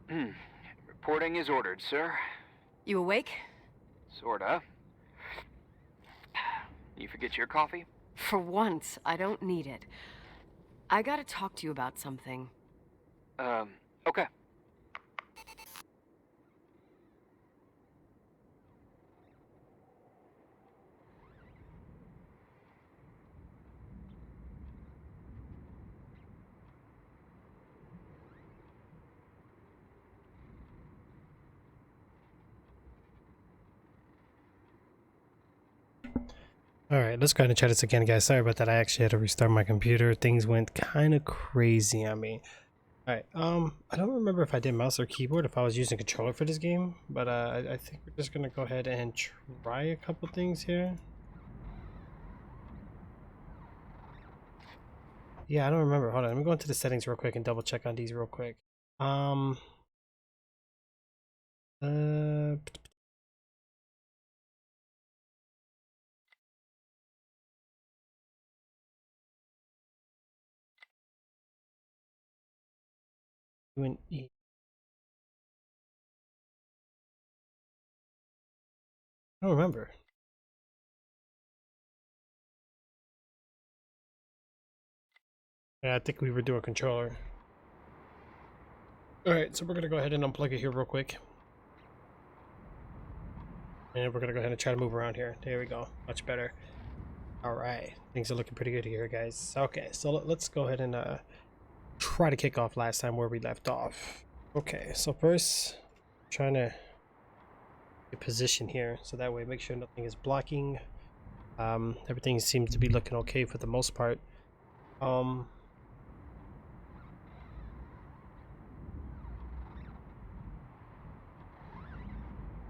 Reporting is ordered, sir. You awake? Sorta. You forget your coffee? For once, I don't need it. I gotta talk to you about something. Okay. Alright, let's go ahead and try this again, guys. Sorry about that. I actually had to restart my computer. Things went kind of crazy on me. Alright, I don't remember if I did mouse or keyboard, if I was using controller for this game, but I think we're just gonna go ahead and try a couple things here. Yeah, I don't remember. Hold on, let me go into the settings real quick and double check on these real quick. Uh, doing E. I don't remember. Yeah, I think we were doing controller. Alright, so we're gonna go ahead and unplug it here real quick. And we're gonna go ahead and try to move around here. There we go. Much better. Alright. Things are looking pretty good here, guys. Okay, so let's go ahead and try to kick off last time where we left off. Okay, so first, trying to get position here. So that way, make sure nothing is blocking. Everything seems to be looking okay for the most part.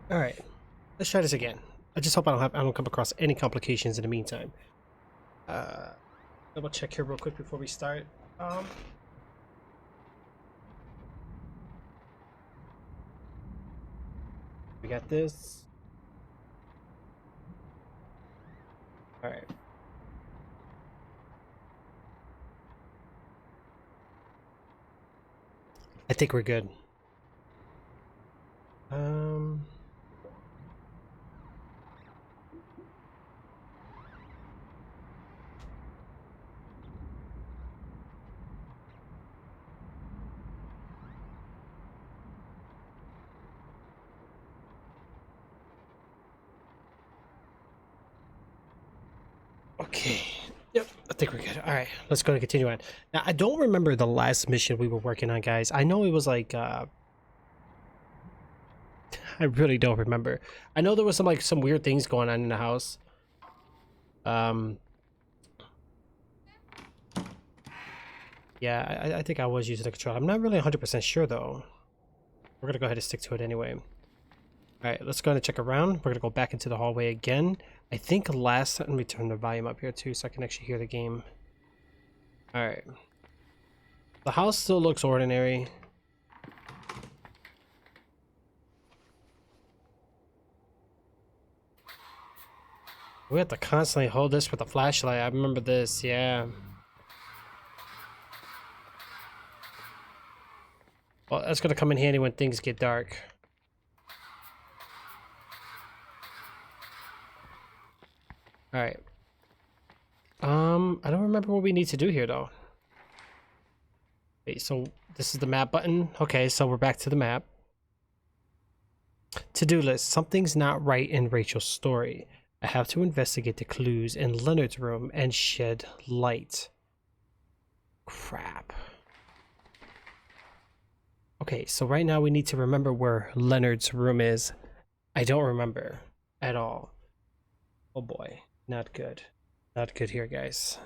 Alright. Let's try this again. I just hope I don't come across any complications in the meantime. Double check here real quick before we start. We got this. Alright. I think we're good. Okay. Yep, I think we're good. Alright, let's go and continue on. Now, I don't remember the last mission we were working on, guys. I know it was like, I really don't remember. I know there was some weird things going on in the house. Yeah, I think I was using the controller. I'm not really 100% sure, though. We're gonna go ahead and stick to it anyway. Alright, let's go ahead and check around. We're gonna go back into the hallway again. I think last time, let me turn the volume up here too so I can actually hear the game. Alright. The house still looks ordinary. We have to constantly hold this with a flashlight. I remember this, yeah. Well, that's gonna come in handy when things get dark. Alright. I don't remember what we need to do here though. Wait, so this is the map button. Okay, so we're back to the map. To-do list. Something's not right in Rachel's story. I have to investigate the clues in Leonard's room and shed light. Crap. Okay, so right now we need to remember where Leonard's room is. I don't remember at all. Oh boy, not good. Not good here, guys.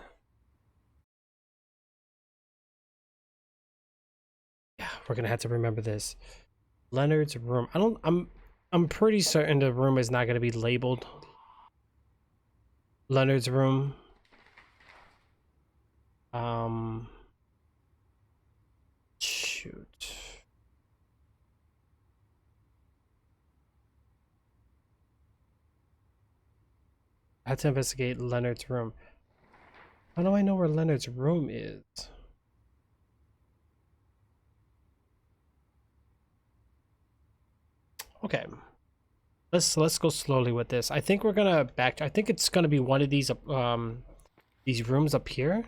Yeah, we're gonna have to remember this. Leonard's room. I'm pretty certain the room is not gonna be labeled Leonard's room. Shoot. I have to investigate Leonard's room. How do I know where Leonard's room is? Okay. Let's go slowly with this. I think we're gonna I think it's gonna be one of these rooms up here.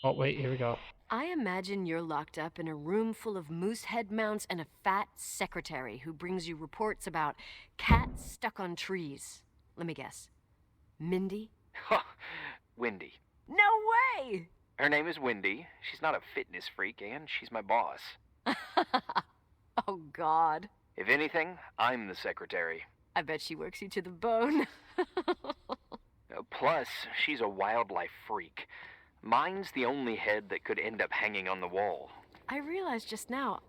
Oh wait, here we go. I imagine you're locked up in a room full of moose head mounts and a fat secretary who brings you reports about cats stuck on trees. Let me guess. Mindy? Wendy. No way! Her name is Wendy. She's not a fitness freak, and she's my boss. Oh, God. If anything, I'm the secretary. I bet she works you to the bone. Plus, she's a wildlife freak. Mine's the only head that could end up hanging on the wall. I realized just now,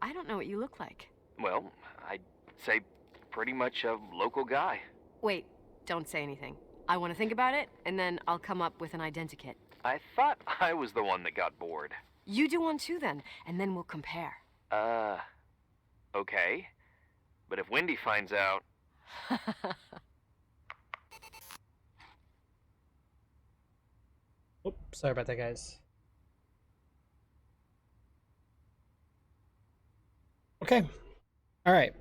I don't know what you look like. Well, I'd say pretty much a local guy. Wait, don't say anything. I want to think about it, and then I'll come up with an identikit. I thought I was the one that got bored. You do one too, then, and then we'll compare. Okay. But if Wendy finds out... Oops, sorry about that, guys. Okay. All right.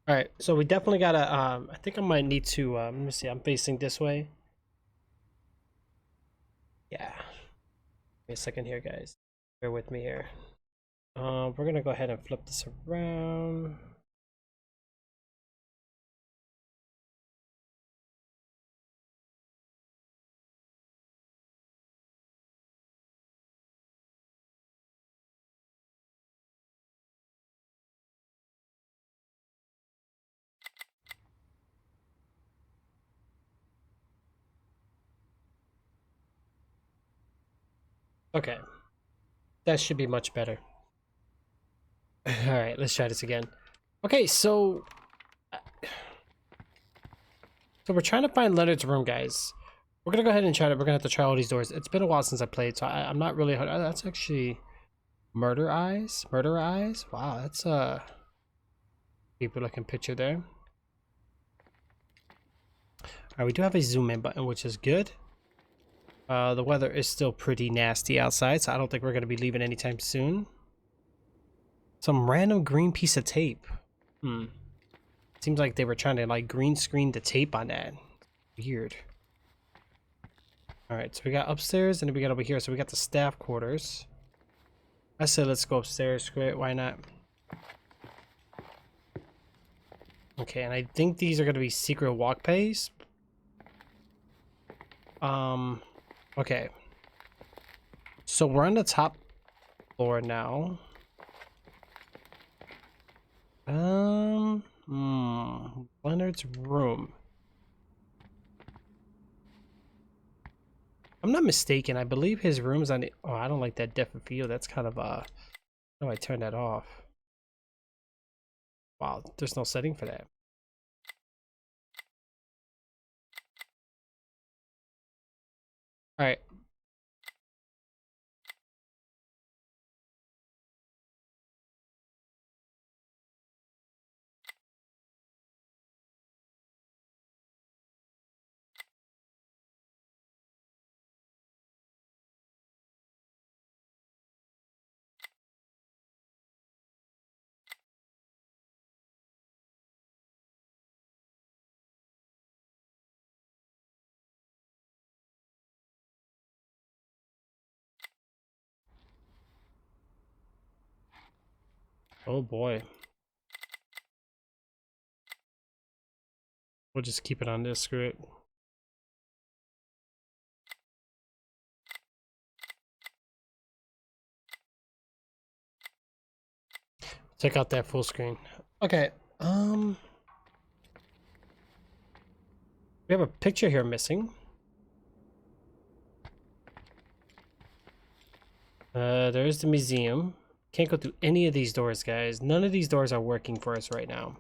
All right. So we definitely gotta. I think I might need to. Let me see. I'm facing this way. Yeah. Give me a second here, guys. Bear with me here. We're gonna go ahead and flip this around. Okay. That should be much better. All right, let's try this again. Okay, so we're trying to find Leonard's room, guys. We're gonna go ahead and try it. We're gonna have to try all these doors. It's been a while since I played, so I'm not really. That's actually Murder Eyes. Murder Eyes. Wow, that's a creepy looking picture there. All right, we do have a zoom in button, which is good. The weather is still pretty nasty outside, so I don't think we're gonna be leaving anytime soon. Some random green piece of tape. Seems like they were trying to like green screen the tape on that. Weird. All right, so we got upstairs and then we got over here. So we got the staff quarters. I said let's go upstairs. Screw it, why not? Okay, and I think these are gonna be secret walkways. Okay. So we're on the top floor now. Leonard's room. I'm not mistaken. I believe his room's on the... Oh, I don't like that depth of field. That's kind of how do I turn that off? Wow, there's no setting for that. All right. Oh boy. We'll just keep it on this, screw it. Check out that full screen. Okay, we have a picture here missing. There's the museum. Can't go through any of these doors, guys. None of these doors are working for us right now.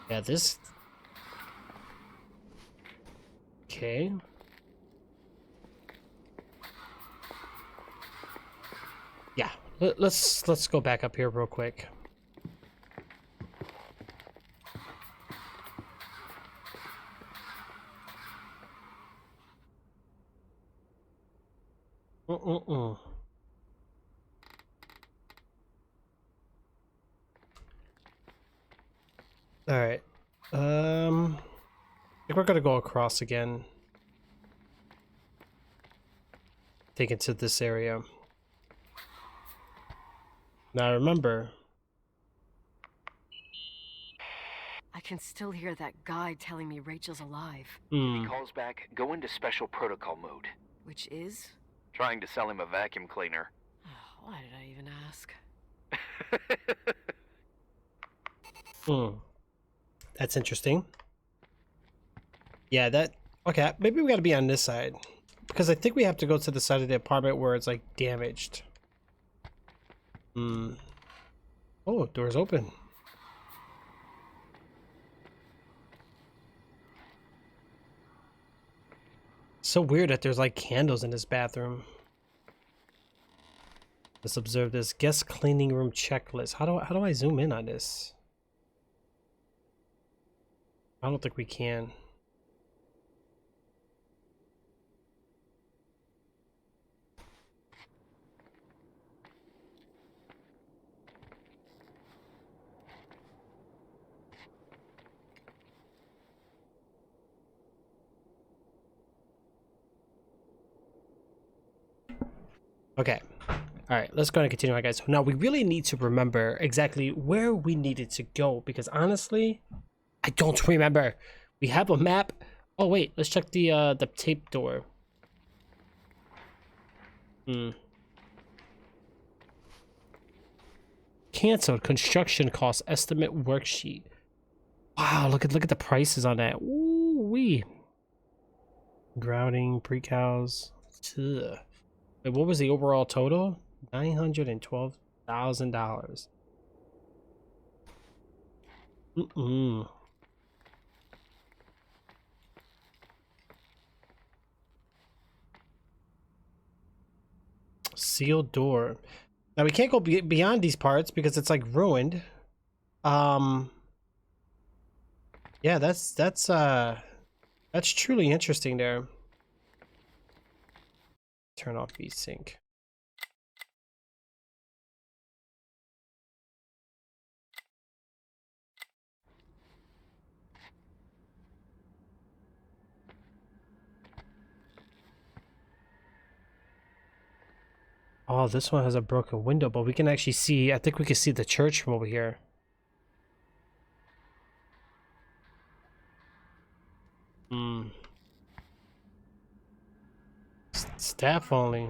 Yeah, this... Okay. Yeah, Let's go back up here real quick. All right. I think we're gonna go across again. Take it to this area. Now remember. I can still hear that guy telling me Rachel's alive. If he calls back, go into special protocol mode. Which is? Trying to sell him a vacuum cleaner. Why did I even ask? That's interesting. Yeah, that... Okay, maybe we gotta be on this side. Because I think we have to go to the side of the apartment where it's, like, damaged. Oh, door's open. So weird that there's, like, candles in this bathroom. Let's observe this guest cleaning room checklist. How do I zoom in on this? I don't think we can. Okay. All right, let's go and continue on, guys. Now, we really need to remember exactly where we needed to go because honestly, I don't remember. We have a map. Oh, wait, let's check the tape door. Canceled construction cost estimate worksheet. Wow, look at the prices on that. Ooh wee. Grouting, pre-cows. Wait, what was the overall total? $912,000. Sealed door. Now we can't go beyond these parts because it's like ruined. Yeah, that's truly interesting there. Turn off VSync. Oh, this one has a broken window, but we can actually see, I think we can see the church from over here. Staff only.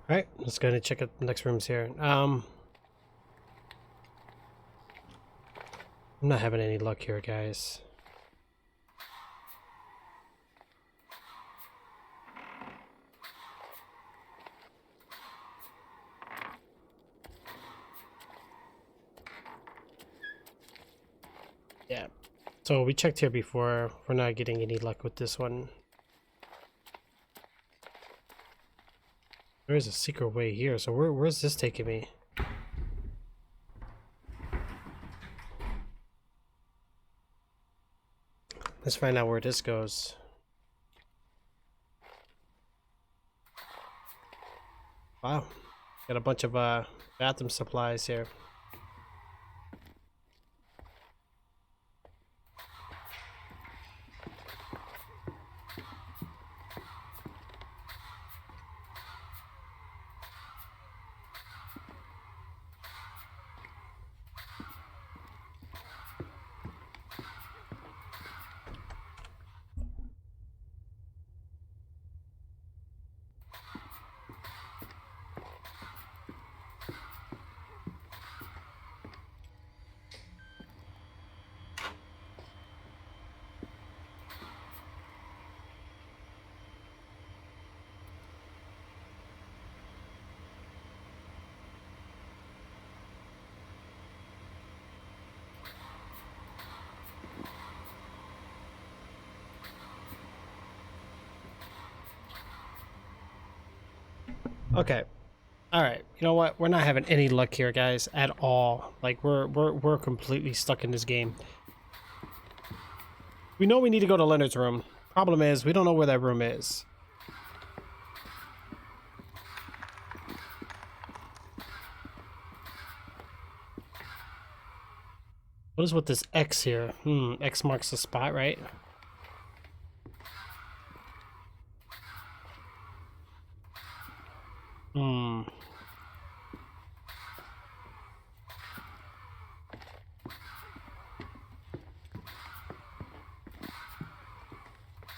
Alright, let's go ahead and check out the next rooms here. I'm not having any luck here, guys. Yeah. So we checked here before. We're not getting any luck with this one. There is a secret way here. So where's this taking me? Let's find out where this goes. Wow. Got a bunch of bathroom supplies here. Okay. All right. You know what? We're not having any luck here, guys, at all. Like we're completely stuck in this game. We know we need to go to Leonard's room. Problem is, we don't know where that room is. What is with this X here? X marks the spot, right?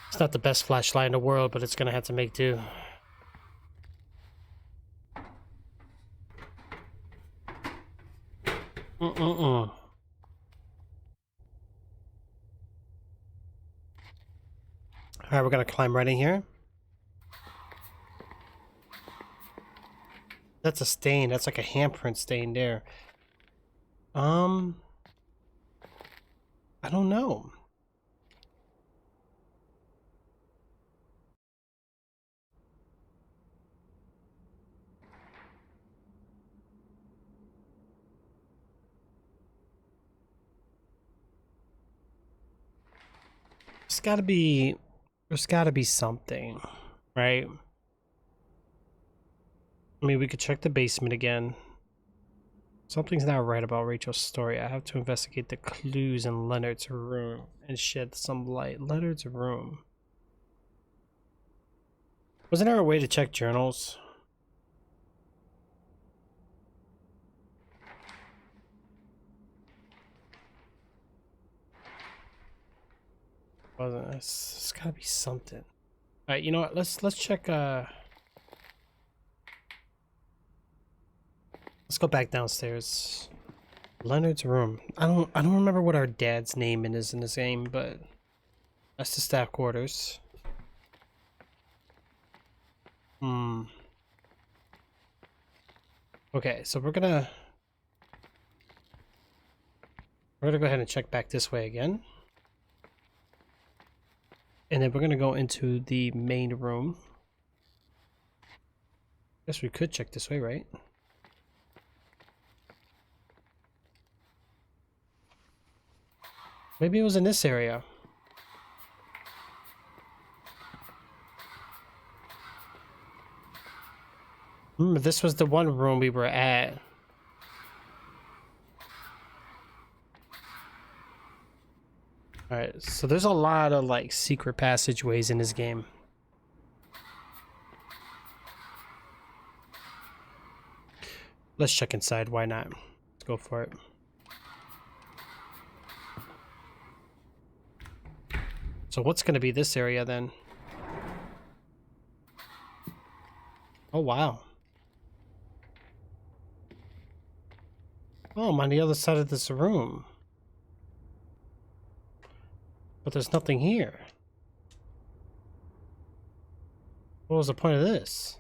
It's not the best flashlight in the world, but it's gonna have to make do. Alright, we're gonna climb right in here. That's a stain. That's like a handprint stain there. I don't know. There's gotta be something, right? I mean, we could check the basement again. Something's not right about Rachel's story. I have to investigate the clues in Leonard's room and shed some light. Leonard's room. Wasn't there a way to check journals? Wasn't. It's gotta be something. All right, you know what? Let's check. Let's go back downstairs. Leonard's room. I don't remember what our dad's name is in this game, but that's the staff quarters. Okay, so we're gonna go ahead and check back this way again. And then we're gonna go into the main room. Guess we could check this way, right? Maybe it was in this area. This was the one room we were at. Alright, so there's a lot of like secret passageways in this game. Let's check inside, why not? Let's go for it. So what's going to be this area then? Oh wow. Oh, I'm on the other side of this room. But there's nothing here. What was the point of this?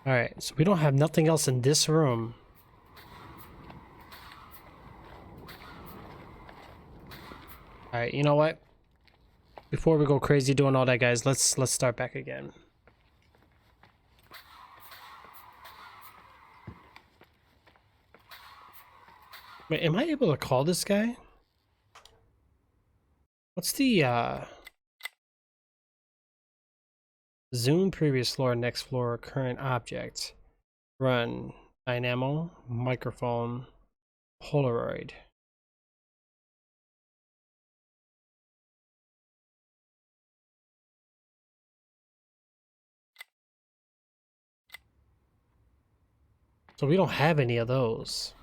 Alright, so we don't have nothing else in this room. Alright, you know what? Before we go crazy doing all that, guys, let's start back again. Wait, am I able to call this guy? What's the zoom previous floor, next floor, current object, run, dynamo, microphone, Polaroid. So we don't have any of those.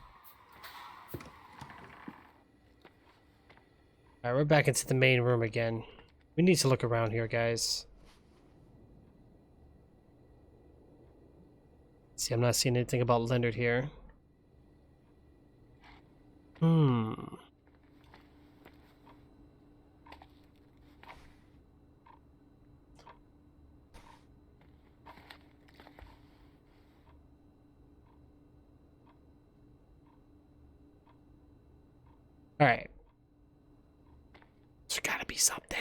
Alright, we're back into the main room again. We need to look around here, guys. See, I'm not seeing anything about Leonard here. Alright. There's gotta be something.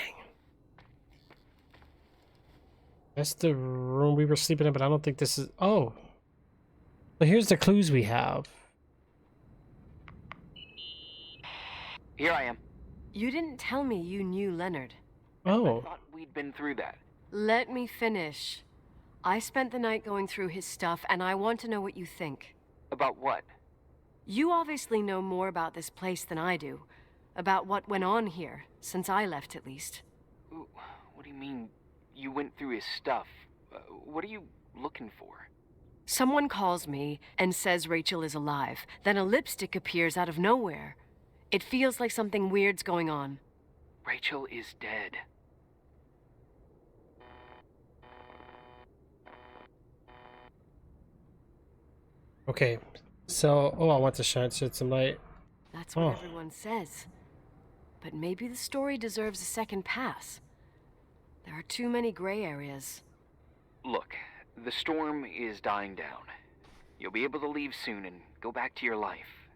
That's the room we were sleeping in, but I don't think this is... Oh! But here's the clues we have. Here I am. You didn't tell me you knew Leonard. Oh. I thought we'd been through that. Let me finish. I spent the night going through his stuff, and I want to know what you think. About what? You obviously know more about this place than I do. About what went on here, since I left at least. What do you mean, you went through his stuff? What are you looking for? Someone calls me and says Rachel is alive. Then a lipstick appears out of nowhere. It feels like something weird's going on. Rachel is dead. Okay. So, oh, I want to shed some light. That's what everyone says. But maybe the story deserves a second pass. There are too many gray areas. Look, the storm is dying down. You'll be able to leave soon and go back to your life.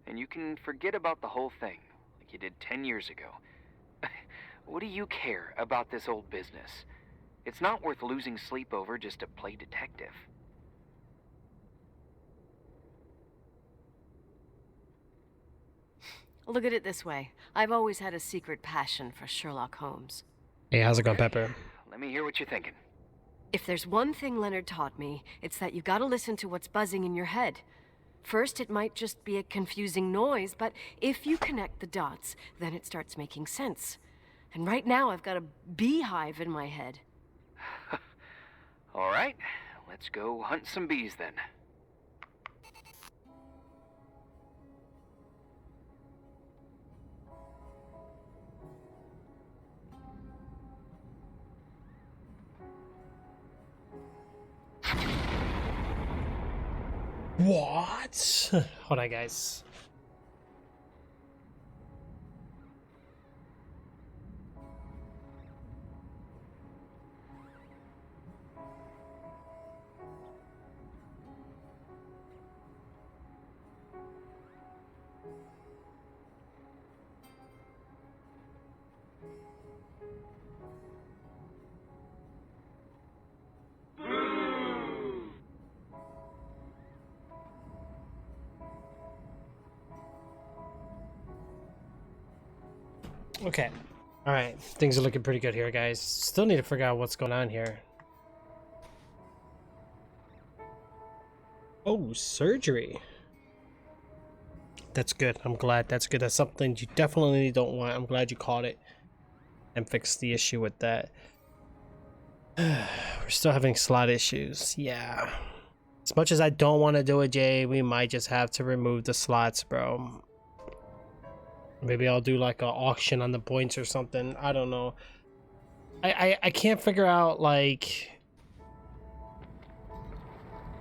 And you can forget about the whole thing, like you did 10 years ago. What do you care about this old business? It's not worth losing sleep over just to play detective. Look at it this way. I've always had a secret passion for Sherlock Holmes. Hey, how's it going, Pepper? Let me hear what you're thinking. If there's one thing Leonard taught me, it's that you gotta listen to what's buzzing in your head. First, it might just be a confusing noise, but if you connect the dots, then it starts making sense. And right now, I've got a beehive in my head. All right, let's go hunt some bees then. What? Hold on, guys. Okay. Alright. Things are looking pretty good here, guys. Still need to figure out what's going on here. Oh, surgery. That's good. I'm glad. That's good. That's something you definitely don't want. I'm glad you caught it and fixed the issue with that. We're still having slot issues. Yeah. As much as I don't want to do it, Jay, we might just have to remove the slots, bro. Maybe I'll do like an auction on the points or something. I don't know. I can't figure out like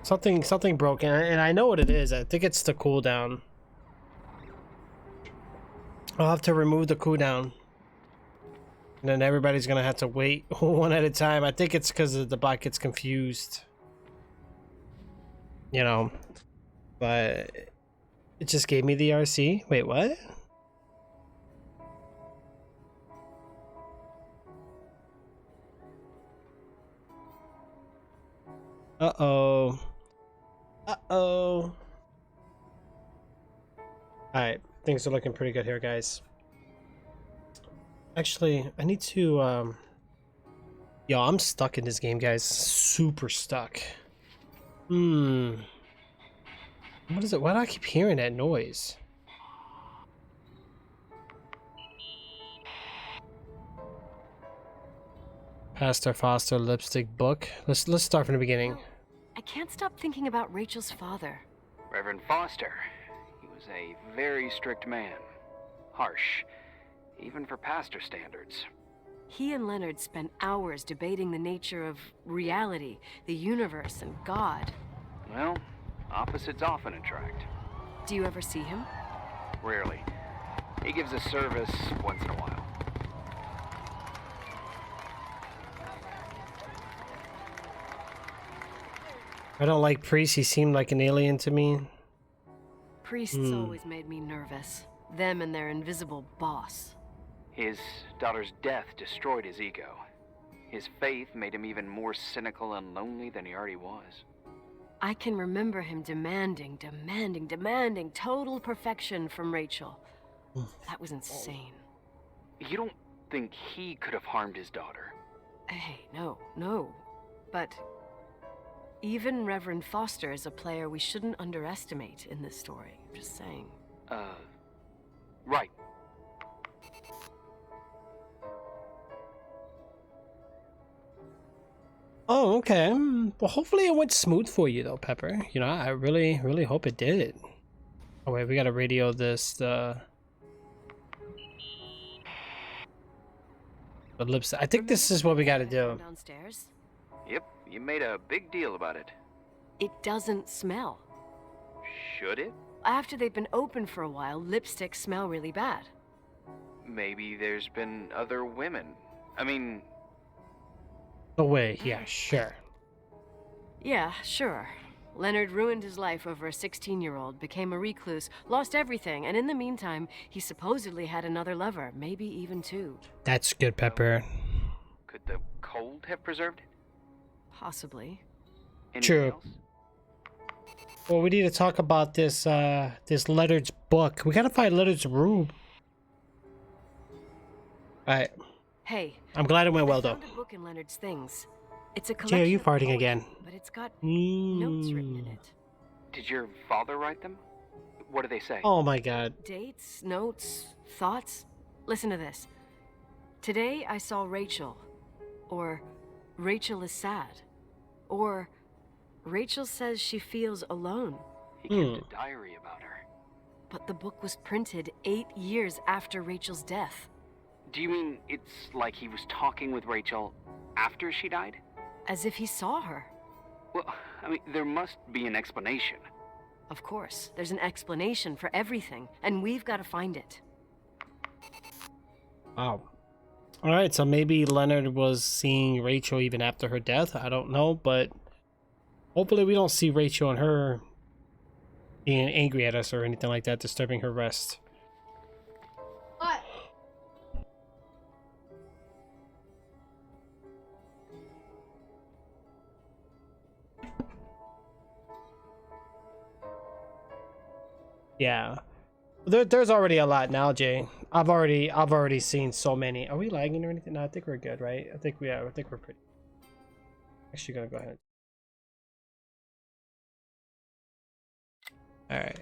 something broken, and I know what it is. I think it's the cooldown. I'll have to remove the cooldown, and then everybody's gonna have to wait one at a time. I think it's because the bot gets confused, you know. But it just gave me the RC. Wait, what? Uh-oh. Uh-oh. Alright, things are looking pretty good here, guys. Actually, I need to, Yo, I'm stuck in this game, guys. Super stuck. What is it? Why do I keep hearing that noise? Pastor Foster lipstick book. Let's start from the beginning. I can't stop thinking about Rachel's father. Reverend Foster. He was a very strict man. Harsh, even for pastor standards. He and Leonard spent hours debating the nature of reality, the universe, and God. Well, opposites often attract. Do you ever see him? Rarely. He gives a service once in a while. I don't like priests. He seemed like an alien to me. Priests always made me nervous. Them and their invisible boss. His daughter's death destroyed his ego. His faith made him even more cynical and lonely than he already was. I can remember him demanding total perfection from Rachel. That was insane. You don't think he could have harmed his daughter? Hey, no. But even Reverend Foster is a player we shouldn't underestimate in this story. I'm just saying. Right. Oh, okay. Well, hopefully it went smooth for you, though, Pepper. You know, I really hope it did. Oh, wait, we gotta radio this, the lips. I think this is what we gotta do. Downstairs? Yep, you made a big deal about it. It doesn't smell. Should it? After they've been open for a while, lipsticks smell really bad. Maybe there's been other women. I mean... Oh, wait, yeah, sure. Yeah, sure. Leonard ruined his life over a 16-year-old, became a recluse, lost everything, and in the meantime, he supposedly had another lover, maybe even two. That's good, Pepper. Could the cold have preserved it? Possibly. Anything True. else? Well, we need to talk about this, this Leonard's book. We gotta find Leonard's room. Alright. Hey. I'm glad it went well, I though. found a book in Leonard's things. It's a Jay, collection are you of farting poetry, again? But it's got notes written in it. Did your father write them? What do they say? Oh my god. Dates, notes, thoughts. Listen to this. Today I saw Rachel. Or Rachel is sad. Or Rachel says she feels alone. He kept a diary about her. But the book was printed 8 years after Rachel's death. Do you mean it's like he was talking with Rachel after she died? As if he saw her. Well, I mean, there must be an explanation. Of course, there's an explanation for everything, and we've got to find it. Wow. Alright, so maybe Leonard was seeing Rachel even after her death. I don't know, but hopefully we don't see Rachel and her being angry at us or anything like that, disturbing her rest. What? Yeah. There's already a lot now, Jay. I've already seen so many. Are we lagging or anything? No, I think we're good, right? I think we're pretty. Actually gonna go ahead. Alright.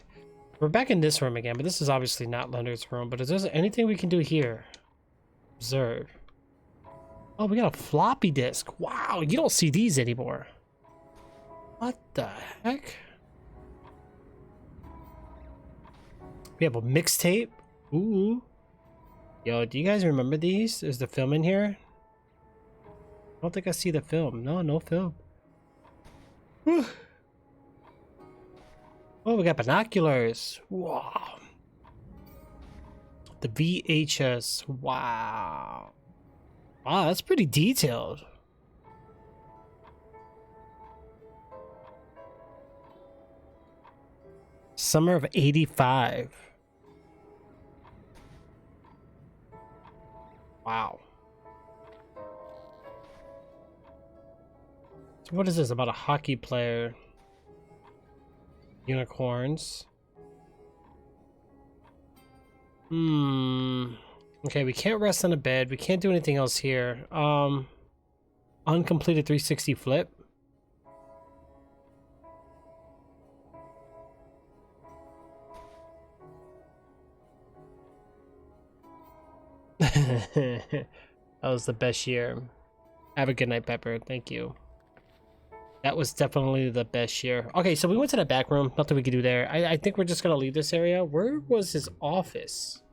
We're back in this room again, but this is obviously not Leonard's room. But is there anything we can do here? Observe. Oh, we got a floppy disk. Wow, you don't see these anymore. What the heck? We have a mixtape. Ooh. Yo, do you guys remember these? Is the film in here? I don't think I see the film. No, no film. Whew. Oh, we got binoculars. Wow. The VHS. Wow. Wow, that's pretty detailed. Summer of '85. Wow. So what is this about a hockey player? Unicorns. Okay, we can't rest on a bed. We can't do anything else here. Uncompleted 360 flip. That was the best year. Have a good night, Pepper. Thank you. That was definitely the best year. Okay, so we went to the back room. Nothing we could do there. I think we're just gonna leave this area. Where was his office?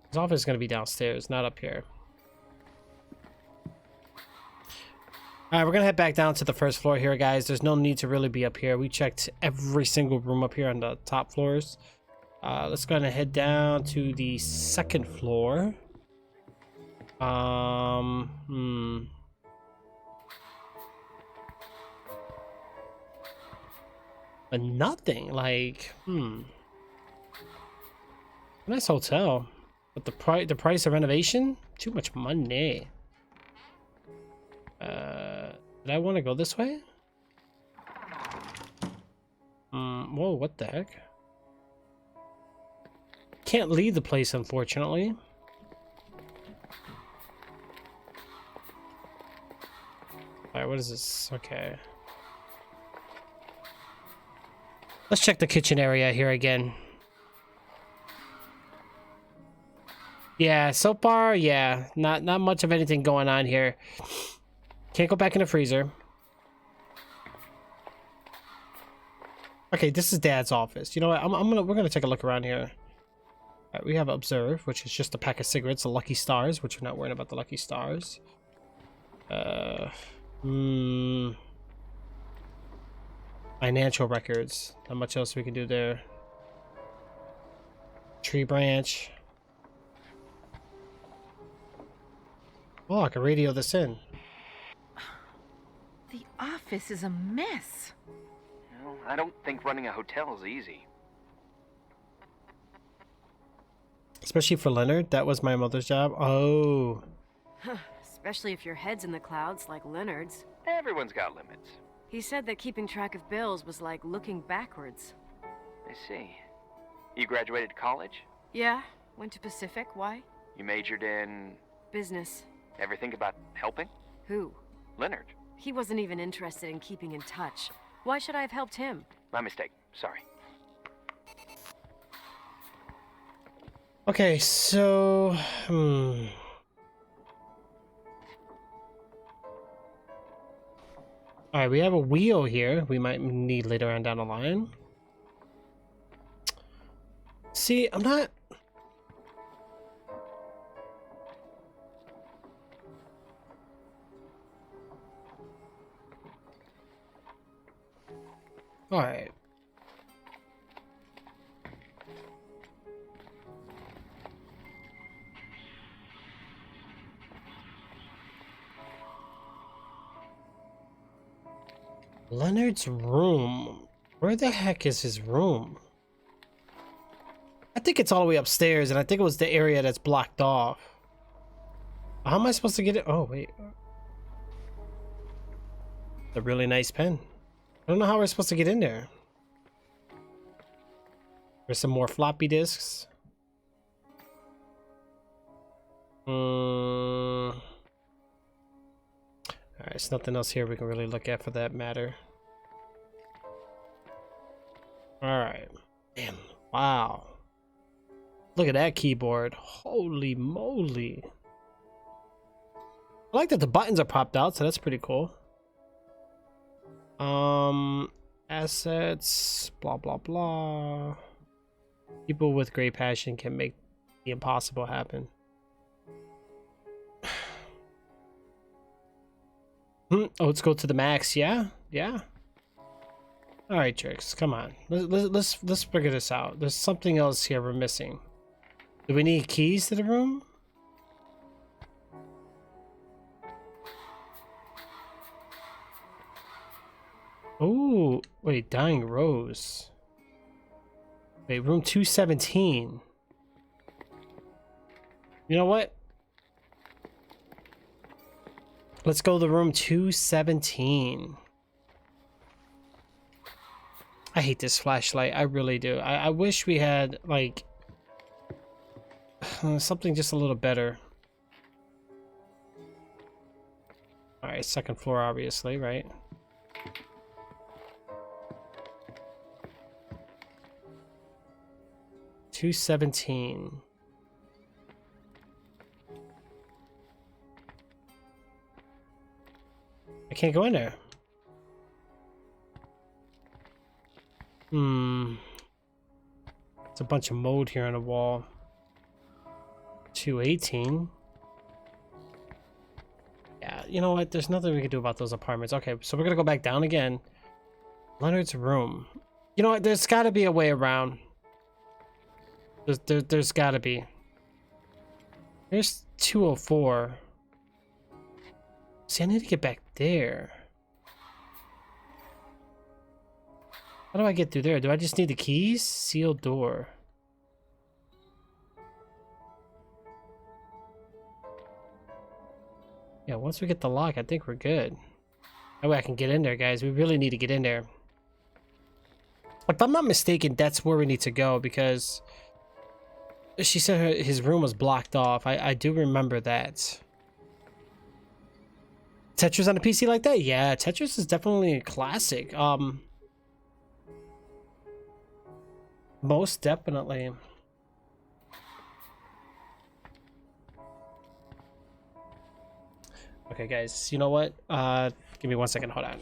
His office is gonna be downstairs, not up here. Alright, we're gonna head back down to the first floor here, guys. There's no need to really be up here. We checked every single room up here on the top floors. Let's go ahead and head down to the second floor. But nothing, like, nice hotel. But the price of renovation? Too much money. Did I want to go this way? Whoa, what the heck? Can't leave the place, unfortunately. Alright, what is this? Okay. Let's check the kitchen area here again. Yeah, so far, yeah, not much of anything going on here. Can't go back in the freezer. Okay, this is Dad's office. You know what? We're gonna take a look around here. All right, we have Observe, which is just a pack of cigarettes, the Lucky Stars, which we're not worrying about the Lucky Stars. Financial records. Not much else we can do there. Tree branch. Oh, I can radio this in. The office is a mess. Well, I don't think running a hotel is easy. Especially for Leonard. That was my mother's job. Oh. Especially if your head's in the clouds like Leonard's. Everyone's got limits. He said that keeping track of bills was like looking backwards. I see. You graduated college? Yeah, went to Pacific. Why? You majored in... Business. Ever think about helping? Who? Leonard. He wasn't even interested in keeping in touch. Why should I have helped him? My mistake. Sorry. Okay, so... Alright, we have a wheel here we might need later on down the line. See, I'm not... Alright. Leonard's room. Where the heck is his room? I think it's all the way upstairs, and I think it was the area that's blocked off. How am I supposed to get it? Oh, wait. A really nice pen. I don't know how we're supposed to get in there. There's some more floppy disks. Alright, there's nothing else here we can really look at for that matter. Alright. Damn. Wow. Look at that keyboard. Holy moly. I like that the buttons are popped out, so that's pretty cool. Assets, blah blah blah. People with great passion can make the impossible happen. Oh, let's go to the max. Yeah, yeah. All right, Trix, come on. Let's figure this out. There's something else here we're missing. Do we need keys to the room? Oh, wait, dying rose. Wait, room 217. You know what? Let's go to room 217. I hate this flashlight. I really do. I wish we had, like, something just a little better. Alright, second floor, obviously, right? $217. I can't go in there. It's a bunch of mold here on the wall. 218. Yeah, you know what? There's nothing we can do about those apartments. Okay, so we're gonna go back down again. Leonard's room. You know what? There's got to be a way around. There's got to be. There's 204. See, I need to get back there. How do I get through there? Do I just need the keys? Sealed door. Yeah, once we get the lock, I think we're good. That way I can get in there, guys. We really need to get in there. If I'm not mistaken, that's where we need to go, because she said his room was blocked off. I do remember that. Tetris on a PC like that? Yeah, Tetris is definitely a classic. Most definitely. Okay, guys, you know what? Give me 1 second. Hold on.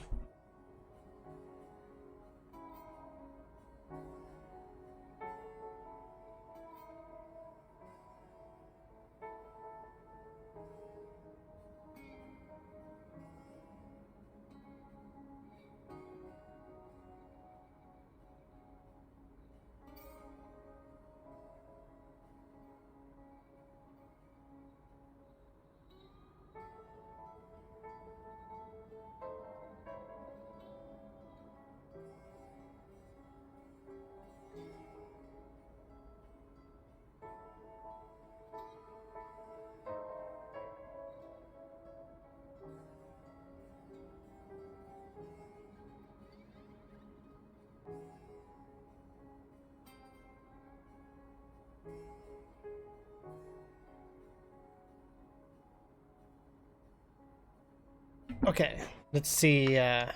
Okay, let's see. All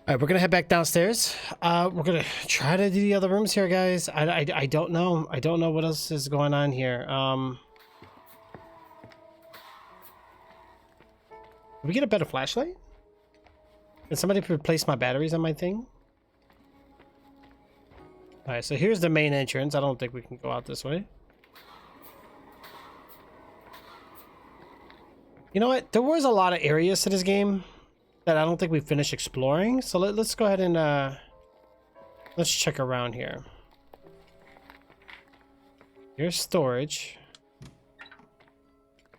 right, we're gonna head back downstairs. We're gonna try to do the other rooms here, guys. I don't know. I don't know what else is going on here. Did we get a better flashlight? Can somebody replace my batteries on my thing? All right, so here's the main entrance. I don't think we can go out this way. You know what? There was a lot of areas to this game that I don't think we finished exploring. So let's go ahead and let's check around here. Here's storage.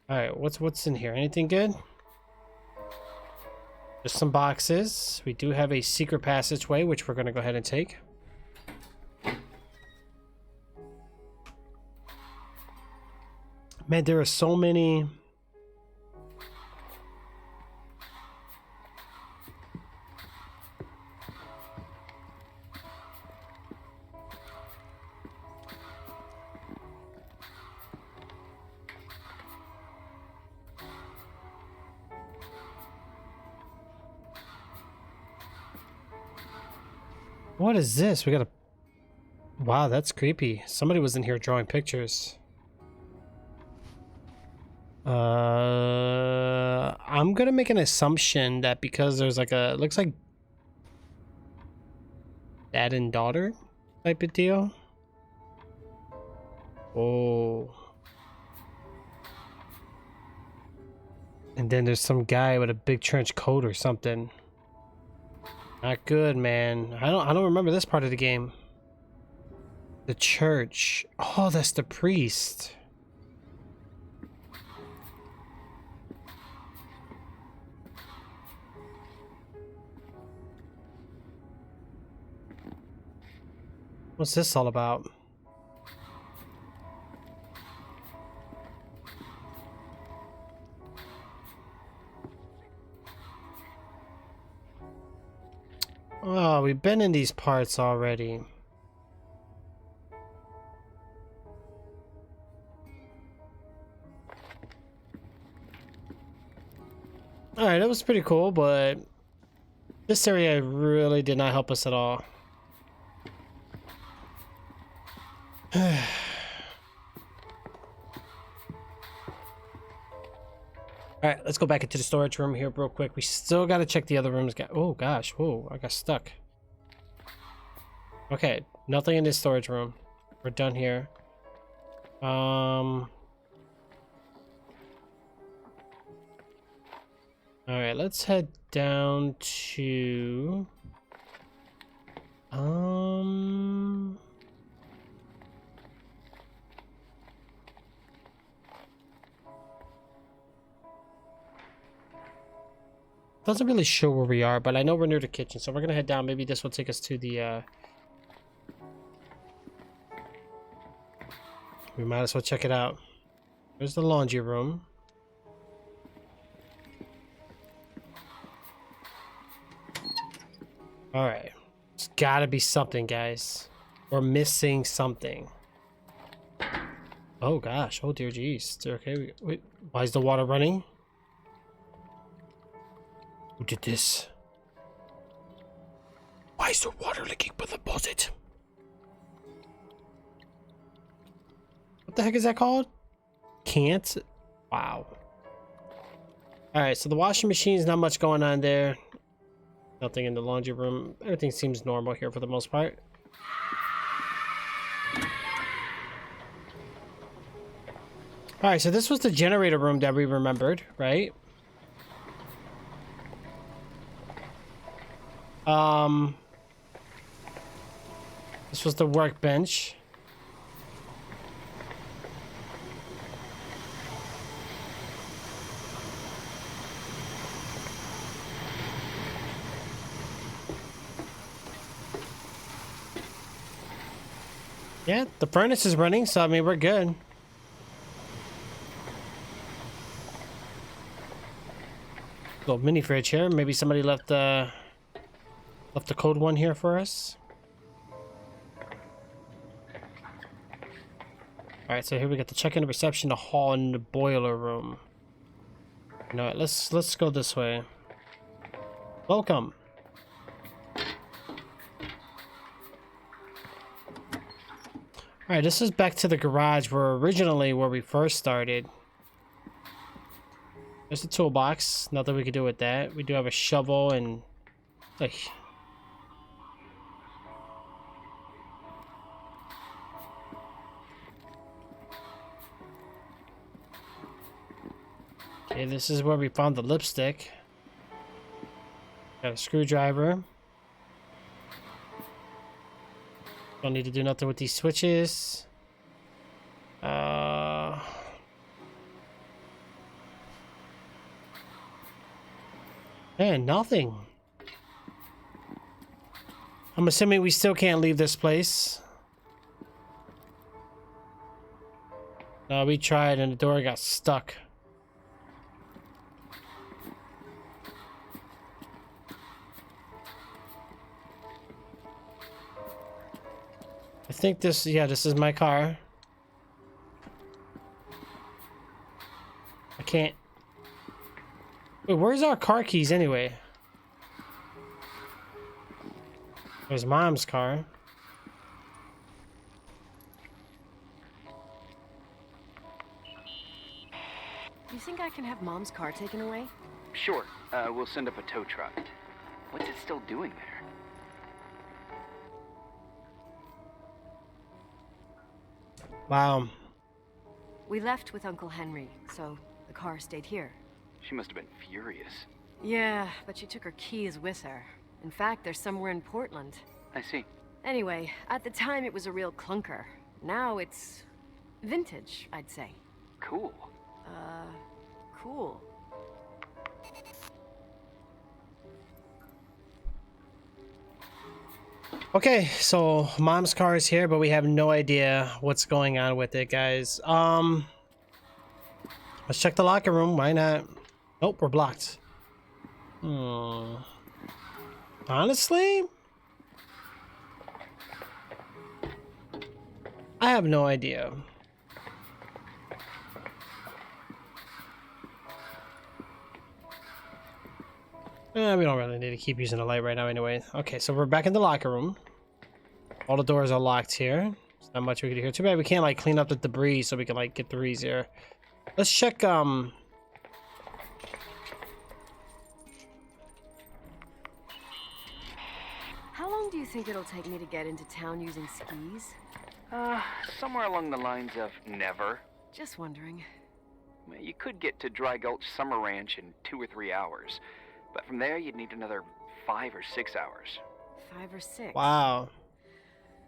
All right, what's in here? Anything good? Just some boxes. We do have a secret passageway, which we're gonna go ahead and take. Man, there are so many. What is this? We got a... Wow, that's creepy. Somebody was in here drawing pictures. I'm gonna make an assumption that because there's like a... Looks like dad and daughter type of deal. Oh. And then there's some guy with a big trench coat or something. Not good, man. I don't remember this part of the game. The church. Oh, that's the priest. What's this all about? Oh, we've been in these parts already. Alright, that was pretty cool, but this area really did not help us at all. Alright, let's go back into the storage room here real quick. We still gotta check the other rooms. Oh gosh, whoa, I got stuck. Okay, nothing in this storage room. We're done here. Alright, let's head down to... Doesn't really show where we are, but I know we're near the kitchen, so we're gonna head down. Maybe this will take us to the, we might as well check it out. There's the laundry room. Alright. It's gotta be something, guys. We're missing something. Oh gosh, oh dear jeez. Okay, wait, why is the water running? Who did this? Why is the water leaking with a buzzet? What the heck is that called? Can't? Wow. Alright, so the washing machine's not much going on there. Nothing in the laundry room. Everything seems normal here for the most part. Alright, so this was the generator room that we remembered, right? This was the workbench. Yeah, the furnace is running, so I mean we're good. Little mini fridge here. Maybe somebody left the code one here for us. Alright, so here we got the check-in, reception, the hall, and the boiler room. You know what, let's go this way. Welcome. Alright, this is back to the garage where we first started. There's the toolbox. Nothing we can do with that. We do have a shovel and... Like, okay, this is where we found the lipstick. Got a screwdriver. Don't need to do nothing with these switches. Man, nothing. I'm assuming we still can't leave this place. No, we tried and the door got stuck. I think this, yeah, this is my car. I can't. Wait, where's our car keys anyway? There's Mom's car. You think I can have Mom's car taken away? Sure, we'll send up a tow truck. What's it still doing there? Wow. We left with Uncle Henry, so the car stayed here. She must have been furious. Yeah, but she took her keys with her. In fact, they're somewhere in Portland. I see. Anyway, at the time it was a real clunker. Now it's vintage, I'd say. Cool. Cool. Okay, so mom's car is here, but we have no idea what's going on with it, guys. Let's check the locker room. Why not? Oh, we're blocked. Honestly, I have no idea. We don't really need to keep using the light right now anyway. Okay, so we're back in the locker room. All the doors are locked here. There's not much we can do here. Too bad we can't like clean up the debris so we can like get through easier. Let's check How long do you think it'll take me to get into town using skis? Somewhere along the lines of never. Just wondering. You could get to Dry Gulch Summer Ranch in 2 or 3 hours, but from there you'd need another 5 or 6 hours. 5 or 6. wow.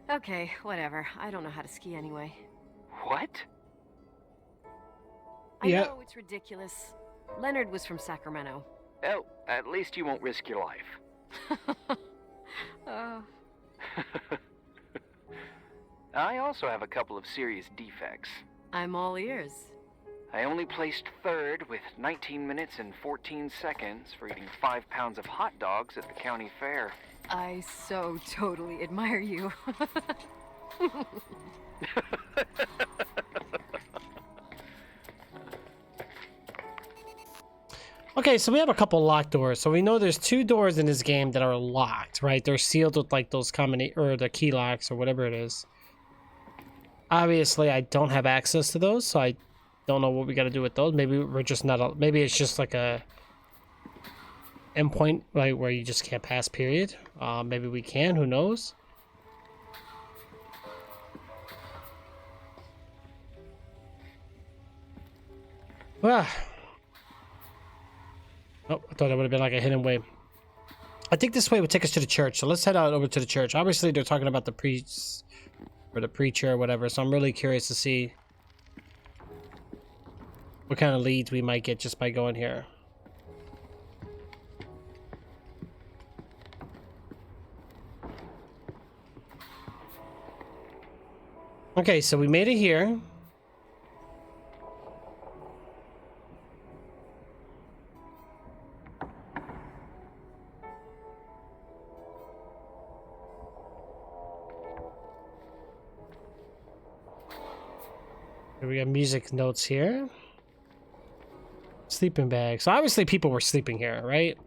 Okay, whatever. I don't know how to ski anyway. What? I Yeah. know it's ridiculous. Leonard was from Sacramento. Oh, at least you won't risk your life. I also have a couple of serious defects. I'm all ears. I only placed 3rd with 19 minutes and 14 seconds for eating 5 pounds of hot dogs at the county fair. I so totally admire you. Okay, so we have a couple locked doors. So we know there's 2 doors in this game that are locked, right? They're sealed with like those or the key locks or whatever it is. Obviously, I don't have access to those, so I don't know what we got to do with those. Maybe we're just not. Maybe it's just like a endpoint, right, where you just can't pass. Period. Maybe we can. Who knows? Ah. Oh, I thought that would have been like a hidden way. I think this way would take us to the church. So let's head out over to the church. Obviously, they're talking about the priest or the preacher or whatever. So I'm really curious to see what kind of leads we might get just by going here. Okay, so we made it here. We got music notes here. Sleeping bag. So obviously people were sleeping here, right?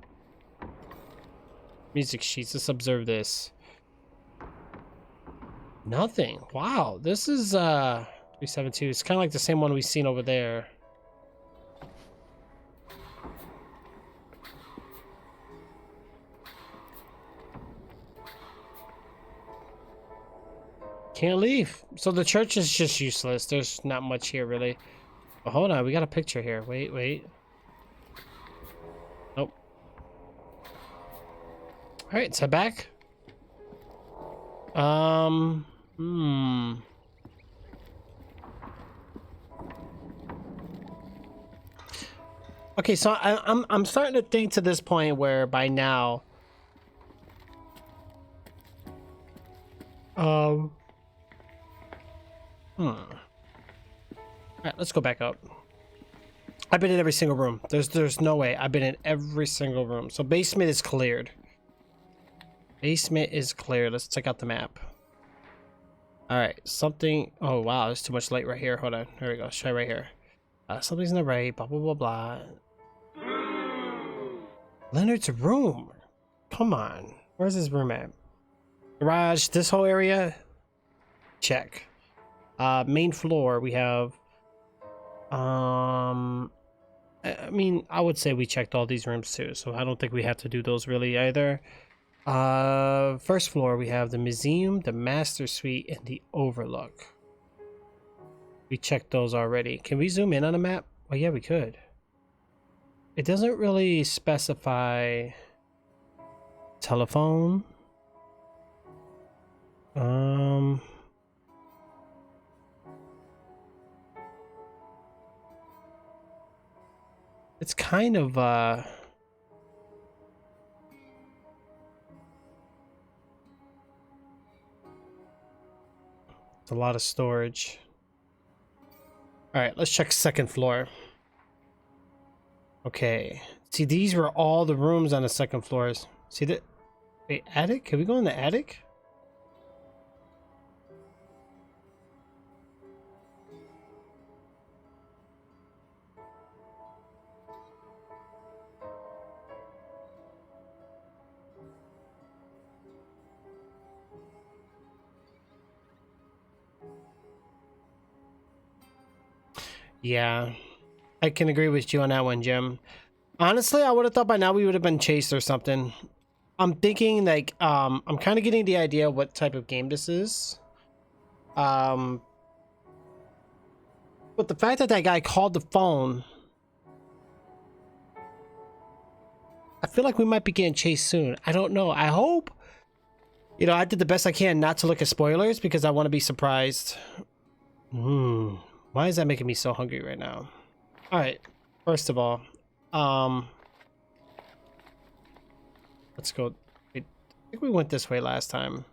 Music sheets. Let's observe this. Nothing. Wow. This is 372. It's kind of like the same one we've seen over there. Can't leave. So the church is just useless. There's not much here, really. Oh, hold on. We got a picture here. Wait, wait. Nope. Alright, let's head back. Okay, so I'm starting to think to this point where by now Alright, let's go back up. I've been in every single room. There's no way. I've been in every single room. So basement is cleared. Basement is cleared. Let's check out the map. Alright, something. Oh wow, there's too much light right here. Hold on. Here we go. Let's try right here. Something's in the right. Blah blah blah blah. Leonard's room. Come on. Where's his room at? Garage. This whole area. Check. Main floor. We have. I mean, I would say we checked all these rooms too, so I don't think we have to do those really either. First floor we have the museum, the master suite, and the overlook. We checked those already. Can we zoom in on a map? Oh yeah, we could. It doesn't really specify telephone. It's kind of it's a lot of storage. All right, let's check second floor. Okay. See, these were all the rooms on the second floors. See that? Wait, attic? Can we go in the attic? Yeah, I can agree with you on that one, Jim. Honestly, I would have thought by now we would have been chased or something. I'm thinking like I'm kind of getting the idea of what type of game this is. But the fact that that guy called the phone, I feel like we might be getting chased soon. I don't know. I hope. You know, I did the best I can not to look at spoilers because I want to be surprised. Why is that making me so hungry right now? All right. First of all, let's go. I think we went this way last time.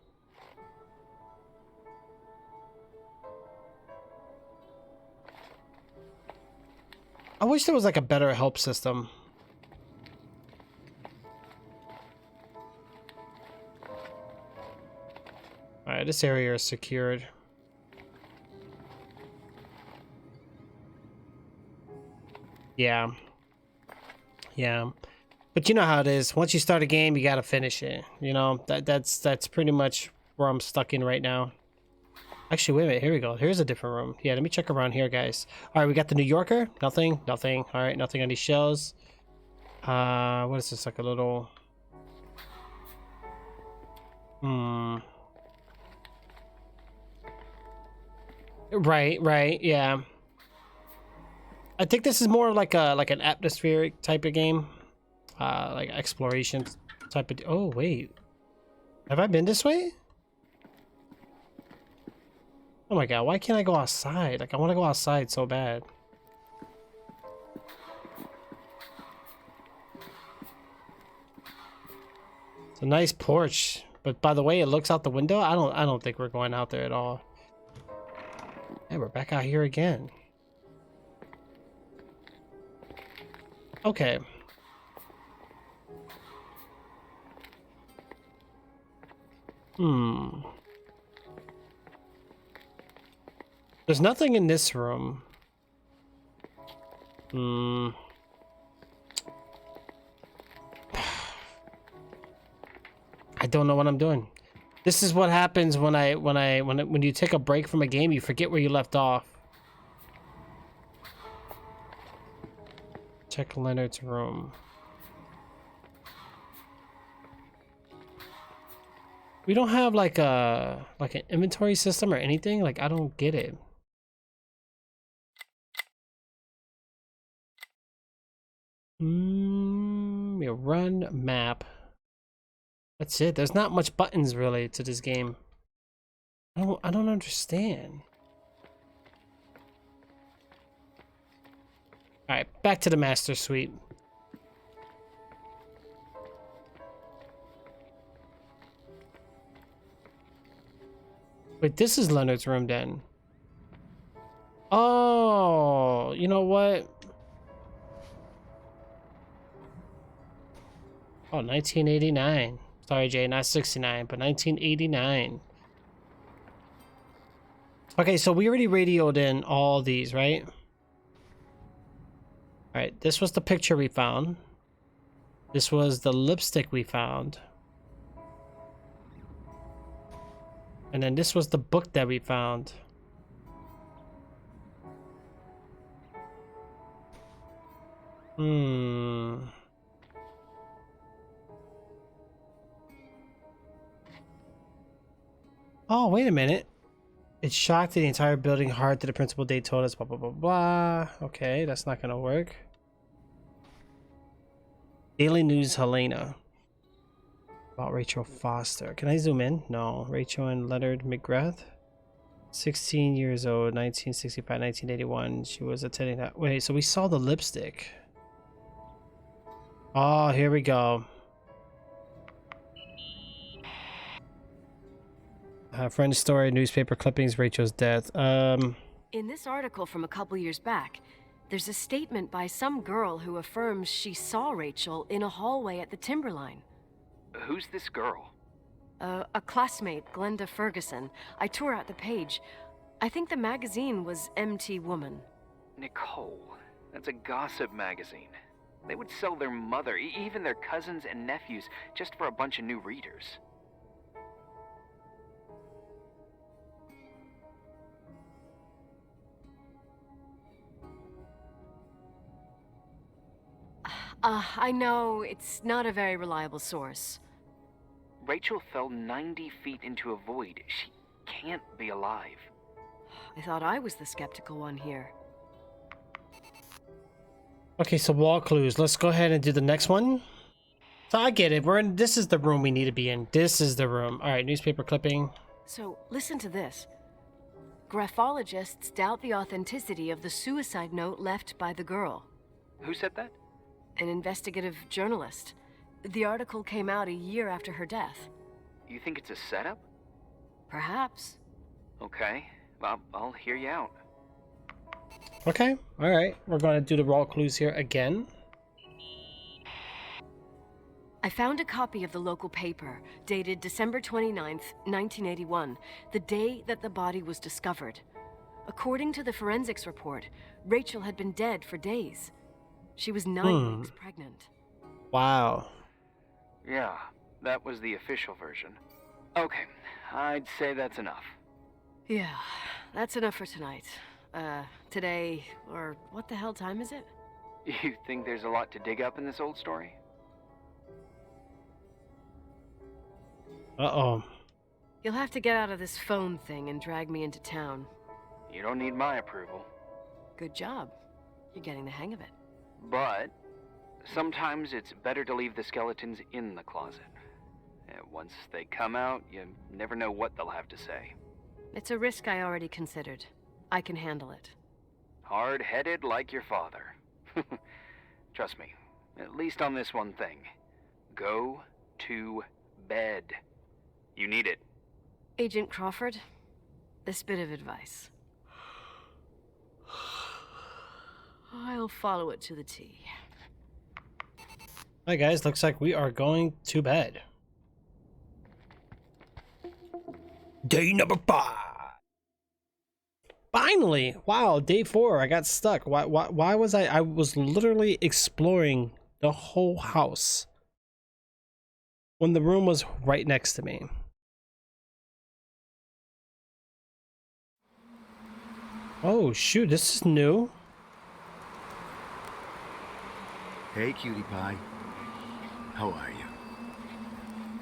I wish there was like a better help system. All right, this area is secured. Yeah. Yeah. But you know how it is. Once you start a game, you gotta finish it. You know, that's pretty much where I'm stuck in right now. Actually, wait a minute. Here we go. Here's a different room. Yeah, let me check around here, guys. All right, we got the New Yorker. Nothing. Nothing. All right, nothing on these shelves. What is this? Like a little... Right. Yeah. I think this is more like an atmospheric type of game. Like exploration type of... Oh, wait. Have I been this way? Oh my god, why can't I go outside? Like, I want to go outside so bad. It's a nice porch, but by the way it looks out the window, I don't think we're going out there at all. Hey, we're back out here again. Okay. There's nothing in this room. I don't know what I'm doing. This is what happens when you take a break from a game, you forget where you left off. Check Leonard's room. We don't have like an inventory system or anything. Like, I don't get it. Yeah, run map. That's it. There's not much buttons really to this game. I don't understand. All right, back to the master suite. Wait, this is Leonard's room then. Oh, you know what? Oh, 1989. Sorry, Jay, not 69, but 1989. Okay, so we already radioed in all these, right? All right, this was the picture we found. This was the lipstick we found. And then this was the book that we found. Oh, wait a minute. It shocked the entire building hard to the principal date told us, blah, blah, blah, blah. Okay, that's not gonna work. Daily News Helena. About Rachel Foster. Can I zoom in? No. Rachel and Leonard McGrath. 16 years old, 1965, 1981. She was attending that. Wait, so we saw the lipstick. Oh, here we go. Friend's story, newspaper clippings, Rachel's death. In this article from a couple years back, there's a statement by some girl who affirms she saw Rachel in a hallway at the Timberline. Who's this girl? A classmate, Glenda Ferguson. I tore out the page. I think the magazine was MT Woman. Nicole. That's a gossip magazine. They would sell their mother, even their cousins and nephews, just for a bunch of new readers. I know it's not a very reliable source. Rachel fell 90 feet into a void. She can't be alive. I thought I was the skeptical one here. Okay, so wall clues. Let's go ahead and do the next one. So I get it. We're in. This is the room we need to be in. This is the room. All right, newspaper clipping. So, listen to this. Graphologists doubt the authenticity of the suicide note left by the girl. Who said that? An investigative journalist. The article came out a year after her death. You think it's a setup? Perhaps. Okay, I'll hear you out. Okay, all right. We're going to do the wall clues here again. I found a copy of the local paper, dated December 29th, 1981, the day that the body was discovered. According to the forensics report, Rachel had been dead for days. She was 9 weeks pregnant. Wow. Yeah, that was the official version. Okay, I'd say that's enough. Yeah, that's enough for tonight. Today, or what the hell time is it? You think there's a lot to dig up in this old story? Uh-oh. You'll have to get out of this phone thing and drag me into town. You don't need my approval. Good job. You're getting the hang of it. But sometimes it's better to leave the skeletons in the closet. Once they come out, you never know what they'll have to say. It's a risk I already considered. I can handle it. Hard-headed like your father. Trust me, at least on this one thing. Go to bed. You need it. Agent Crawford, this bit of advice. I'll follow it to the T. Hi guys, looks like we are going to bed. Day number 5. Finally! Wow, day 4. I got stuck. Why was I was literally exploring the whole house when the room was right next to me. Oh shoot, this is new. Hey, cutie pie. How are you?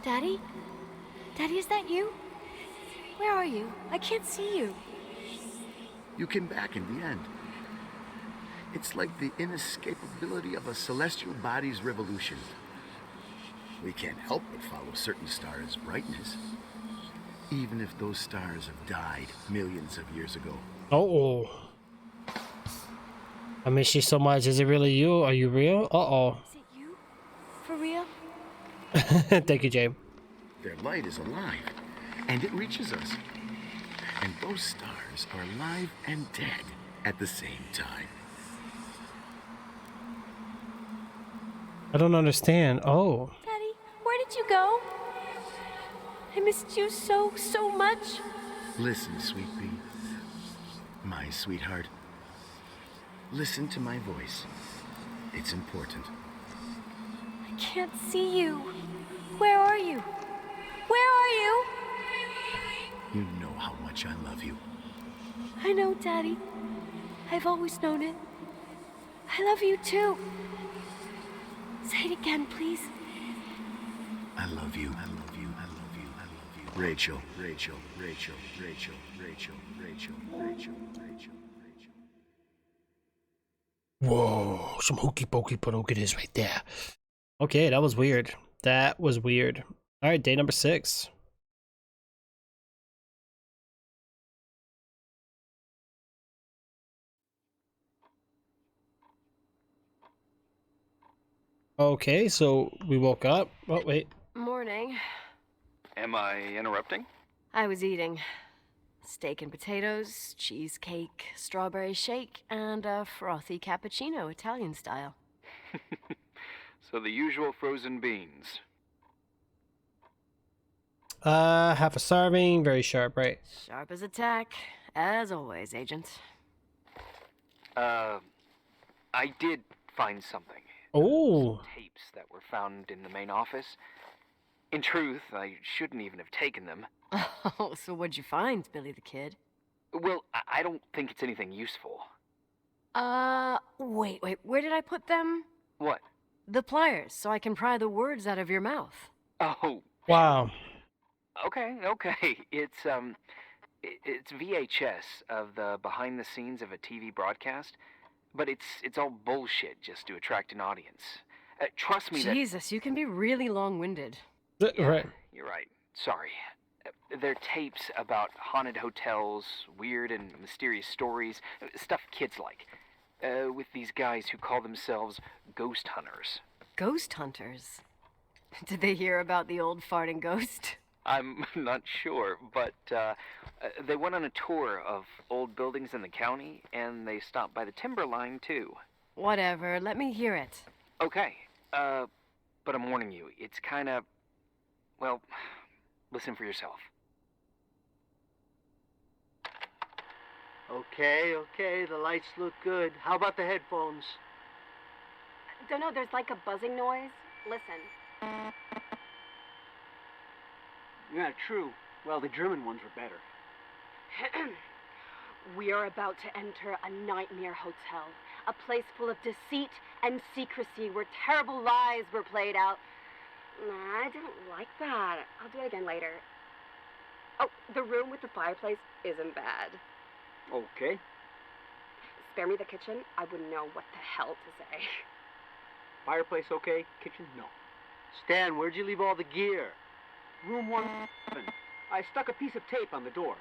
Daddy? Daddy, is that you? Where are you? I can't see you. You came back in the end. It's like the inescapability of a celestial body's revolution. We can't help but follow certain stars' brightness, even if those stars have died millions of years ago. Uh-oh. I miss you so much. Is it really you? Are you real? Uh-oh. Is it you? For real? Thank you, Jay. Their light is alive, and it reaches us. And those stars are alive and dead at the same time. I don't understand. Oh. Daddy, where did you go? I missed you so much. Listen, sweet pea. My sweetheart. Listen to my voice. It's important. I can't see you. Where are you? Where are you? You know how much I love you. I know, Daddy. I've always known it. I love you too. Say it again, please. I love you. I love you. I love you. I love you. Rachel, Rachel, Rachel, Rachel, Rachel, Rachel, Rachel, Rachel, Rachel. Whoa, some hokey pokey poke it is right there. Okay, that was weird. That was weird. All right, day number 6. Okay, so we woke up. Oh, wait. Morning. Am I interrupting? I was eating steak and potatoes, cheesecake, strawberry shake, and a frothy cappuccino, Italian style. So the usual frozen beans. Half a serving, very sharp, right? Sharp as a tack, as always, Agent. I did find something. Oh, Some tapes that were found in the main office. In truth, I shouldn't even have taken them. Oh, so what'd you find, Billy the Kid? Well, I don't think it's anything useful. Wait, where did I put them? What? The pliers, so I can pry the words out of your mouth. Oh, wow. okay. It's VHS of the behind the scenes of a TV broadcast, but it's all bullshit just to attract an audience. Trust me Jesus, you can be really long-winded. that... Yeah, Right. you're right. Sorry. They're tapes about haunted hotels, weird and mysterious stories, stuff kids like. With these guys who call themselves ghost hunters. Ghost hunters? Did they hear about the old farting ghost? I'm not sure, but they went on a tour of old buildings in the county, and they stopped by the timber line, too. Whatever, let me hear it. Okay, but I'm warning you, it's kind of... Well, listen for yourself. Okay, the lights look good. How about the headphones? Don't know, there's like a buzzing noise. Listen. Yeah, true. Well, the German ones were better. We are about to enter a nightmare hotel. A place full of deceit and secrecy where terrible lies were played out. Nah, I didn't like that. I'll do it again later. Oh, the room with the fireplace isn't bad. Okay. Spare me the kitchen. I wouldn't know what the hell to say. Fireplace okay? Kitchen? No. Stan, where'd you leave all the gear? Room 117. I stuck a piece of tape on the door.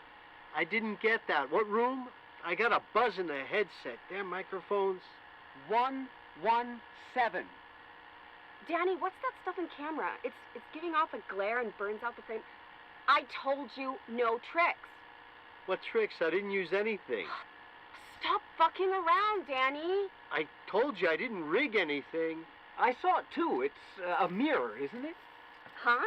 I didn't get that. What room? I got a buzz in the headset. Damn microphones. 117. Danny, what's that stuff in camera? It's giving off a glare and burns out the frame. I told you no tricks. What tricks? I didn't use anything. Stop fucking around, Danny. I told you I didn't rig anything. I saw it too. It's a mirror, isn't it? Huh?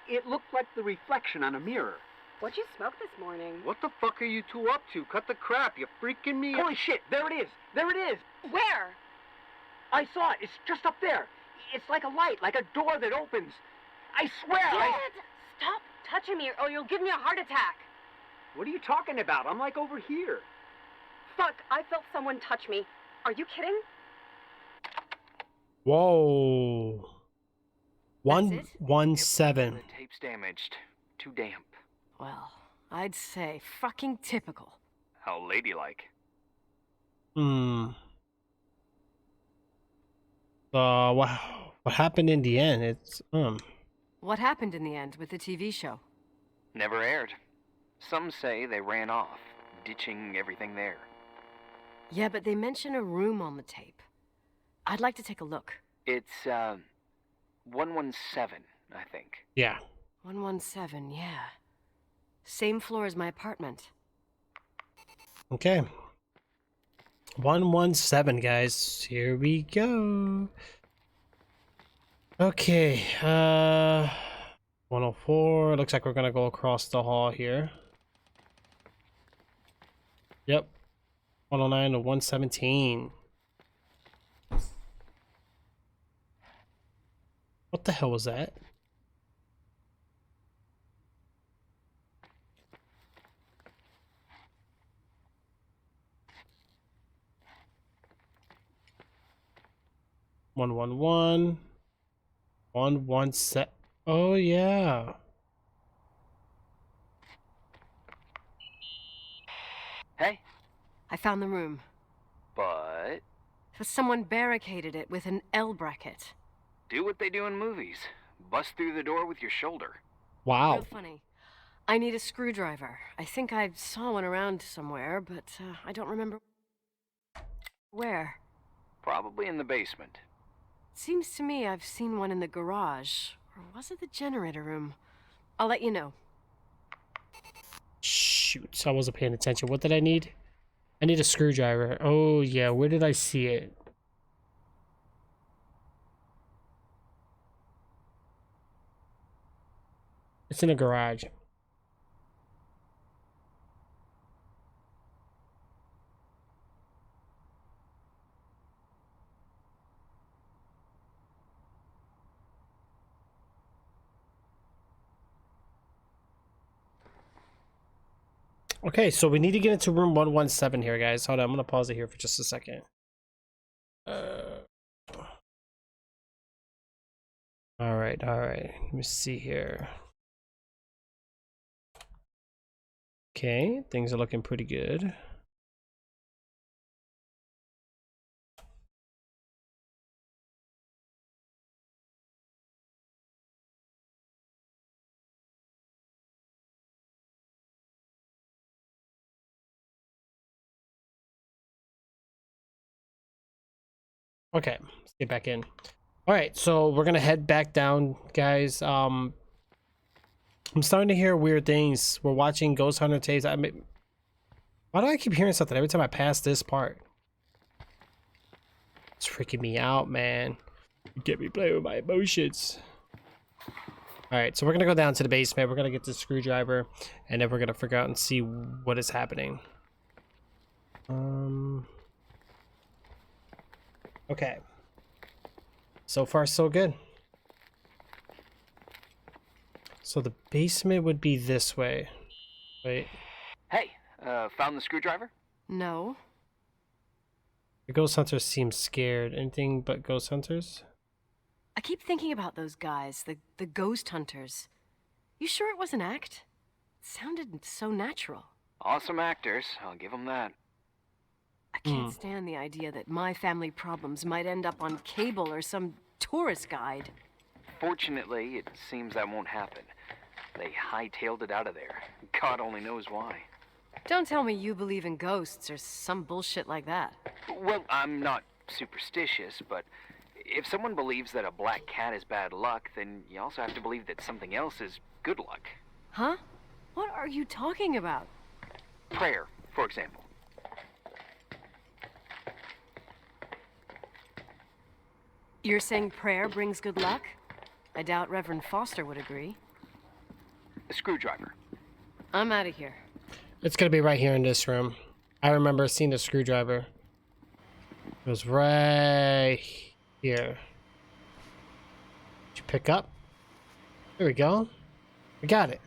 It looked like the reflection on a mirror. What'd you smoke this morning? What the fuck are you two up to? Cut the crap. You're freaking me out. Holy shit, there it is. There it is. Where? I saw it. It's just up there. It's like a light, like a door that opens. I swear. Dad, stop touching me or you'll give me a heart attack. What are you talking about? I'm like over here. Fuck, I felt someone touch me. Are you kidding? Whoa. That's it? 117. The tape's damaged. Too damp. Well, I'd say fucking typical. How ladylike. What happened in the end? It's What happened in the end with the TV show? Never aired. Some say they ran off, ditching everything there. Yeah, but they mention a room on the tape. I'd like to take a look. It's, 117, I think. yeah. 117, yeah. Same floor as my apartment. Okay. 117, guys. Here we go. Okay. 104. Looks like we're gonna go across the hall here. Yep. 109 to 117. What the hell was that? One one one. 117. Oh yeah. Hey, I found the room. but Someone barricaded it with an L bracket. do what they do in movies. Bust through the door with your shoulder. Wow. Real funny. I need a screwdriver. I think I saw one around somewhere, but I don't remember where. Probably in the basement. Seems to me I've seen one in the garage. Or was it the generator room? I'll let you know. Shoot, I wasn't paying attention. What did I need? I need a screwdriver. Oh, yeah. Where did I see it? It's in a garage. Okay, so we need to get into room 117 here, guys. Hold on, I'm gonna pause it here for just a second. All right. Let me see here. Okay, things are looking pretty good. Okay, let's get back in. All right, so we're gonna head back down, guys. I'm starting to hear weird things. We're watching Ghost Hunter tapes. I mean, why do I keep hearing something every time I pass this part? It's freaking me out, man. You get me playing with my emotions. All right, so we're gonna go down to the basement. We're gonna get the screwdriver, and then we're gonna figure out and see what is happening. Okay. So far, so good. So the basement would be this way. Wait. Hey, found the screwdriver? No. The ghost hunters seem scared. Anything but ghost hunters? I keep thinking about those guys, the ghost hunters. You sure it was an act? It sounded so natural. Awesome actors, I'll give them that. I can't stand the idea that my family problems might end up on cable or some tourist guide. Fortunately, it seems that won't happen. They hightailed it out of there. God only knows why. Don't tell me you believe in ghosts or some bullshit like that. Well, I'm not superstitious, but if someone believes that a black cat is bad luck, then you also have to believe that something else is good luck. Huh? What are you talking about? Prayer, for example. You're saying prayer brings good luck? I doubt Reverend Foster would agree. A screwdriver. I'm out of here. It's gonna be right here in this room. I remember seeing the screwdriver. It was right here. Did you pick up? There we go. We got it.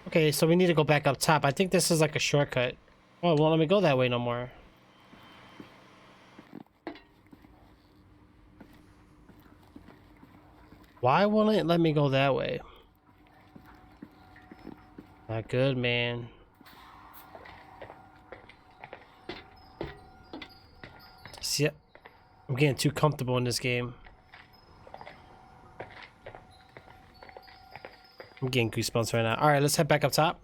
Okay, so we need to go back up top. I think this is like a shortcut. Oh, well, let me go that way no more. Why won't it let me go that way? Not good, man. See, I'm getting too comfortable in this game. I'm getting goosebumps right now. All right, let's head back up top.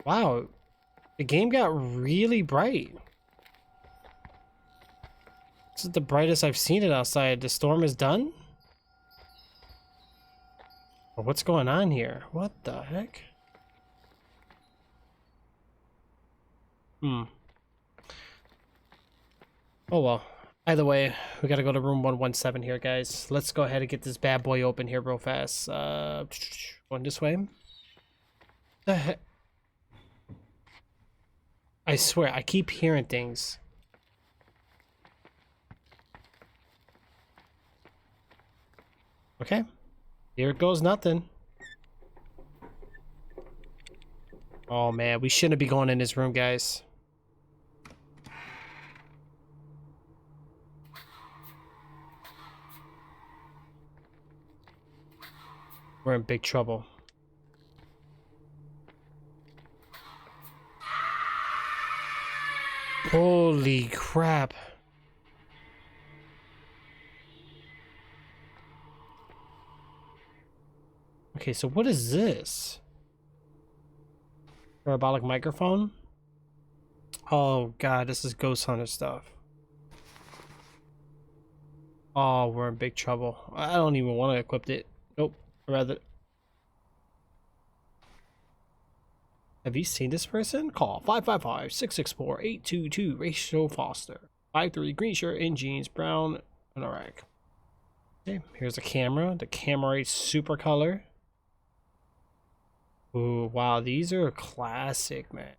Wow, the game got really bright. This is the brightest I've seen it outside. The storm is done? Oh, what's going on here? What the heck? Oh well. Either way, we gotta go to room 117 here, guys. Let's go ahead and get this bad boy open here real fast. Going this way. The heck? I swear, I keep hearing things. Okay. Here goes nothing. Oh man, we shouldn't be going in this room, guys. We're in big trouble. Holy crap. Okay, so what is this? Parabolic microphone? Oh god, this is Ghost Hunter stuff. Oh, we're in big trouble. I don't even want to equip it. Nope. Rather. Have you seen this person? Call 555-664-822 Rachel Foster. 53 green shirt and jeans, brown anorak. Okay, here's a camera. The camera is super color. Ooh, wow, these are classic, man.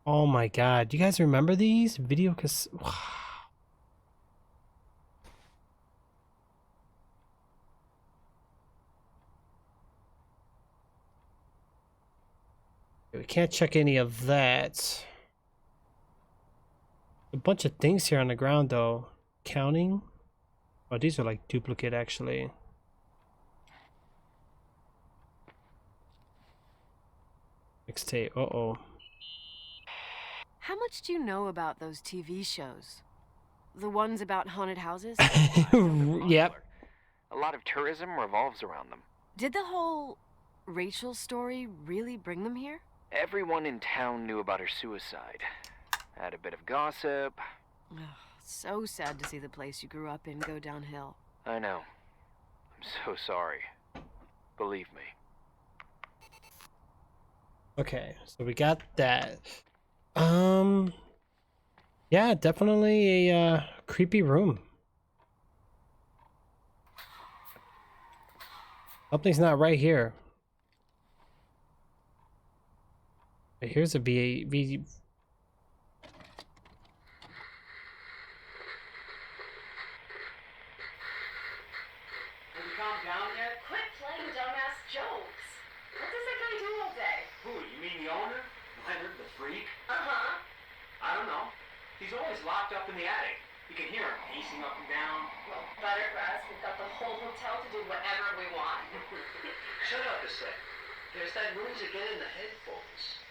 Oh my god, do you guys remember these? Video cassette. Wow. We can't check any of that. A bunch of things here on the ground though. Counting? Oh, these are like duplicate actually. Mixtape, uh-oh. How much do you know about those TV shows? The ones about haunted houses? Yep. A lot of tourism revolves around them. Did the whole Rachel story really bring them here? Everyone in town knew about her suicide. Had a bit of gossip. Ugh, so sad to see the place you grew up in go downhill. I know. I'm so sorry. Believe me. Okay, so we got that. Yeah, definitely a creepy room. Something's not right here. Here's a V. Have you calmed down yet? Quit playing dumbass jokes. What does that guy do all day? Who, you mean the owner? Leonard, the freak? Uh-huh. I don't know. He's always locked up in the attic. You can hear him pacing up and down. Well, better for us. We've got the whole hotel to do whatever we want. Shut up a sec. There's that noise again in the headphones.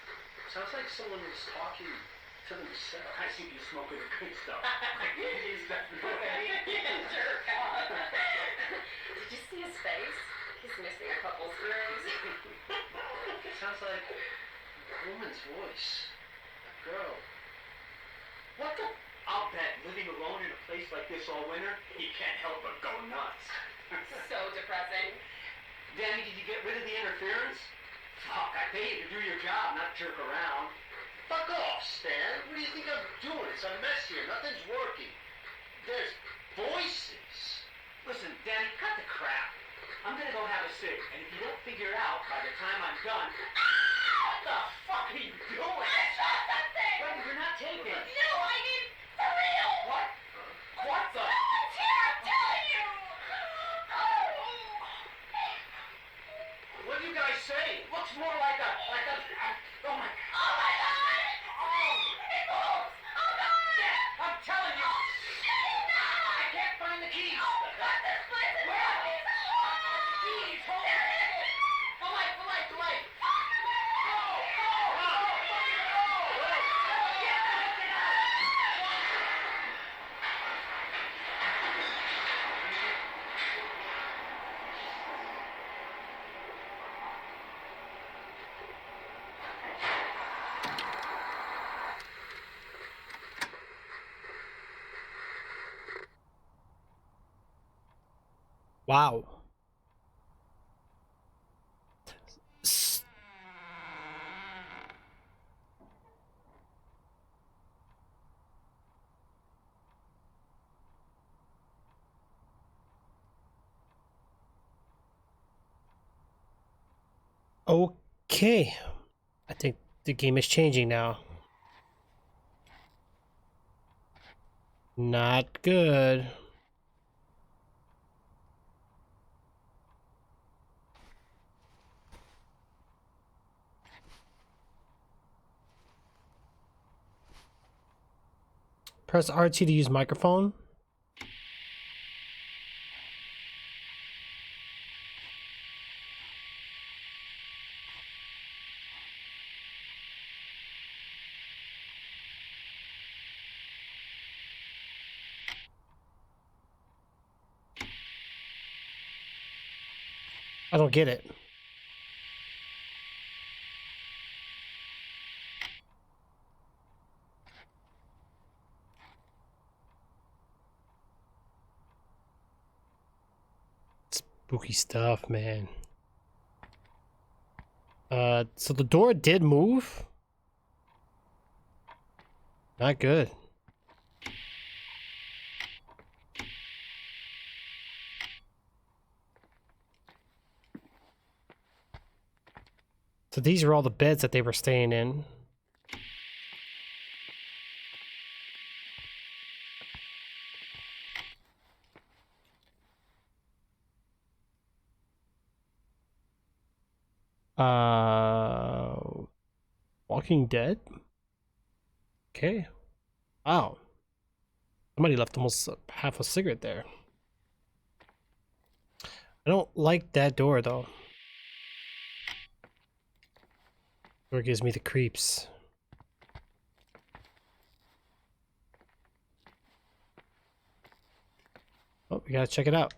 Sounds like someone was talking to themselves. I think you're smoking the good stuff. Is that Jerk off. Did you see his face? He's missing a couple screws. It sounds like a woman's voice. A girl. What the? I'll bet living alone in a place like this all winter, he can't help but go nuts. So depressing. Danny, did you get rid of the interference? Fuck, I pay you to do your job, not jerk around. Fuck off, Stan. What do you think I'm doing? It's a mess here. Nothing's working. There's voices. Listen, Danny, cut the crap. I'm gonna go have a cig, and if you don't figure it out by the time I'm done... What the fuck are you doing? I saw something! Wait, you're not taping. No, I mean, for real! What? What the? Someone's here, I'm telling you! What do you guys say? Looks more like a, oh my... Oh my god! It moves! Oh god! Yeah, I'm telling you! I can't find the keys! Oh god, this place is Where? heavy! Keys, hold on! The light! Go! Go! Wow. Okay. I think the game is changing now. Not good. Press RT to use microphone. I don't get it. Spooky stuff, man. So the door did move? Not good. So these are all the beds that they were staying in. Walking Dead? Okay. Wow. Somebody left almost half a cigarette there. I don't like that door though. Door gives me the creeps. Oh, we gotta check it out.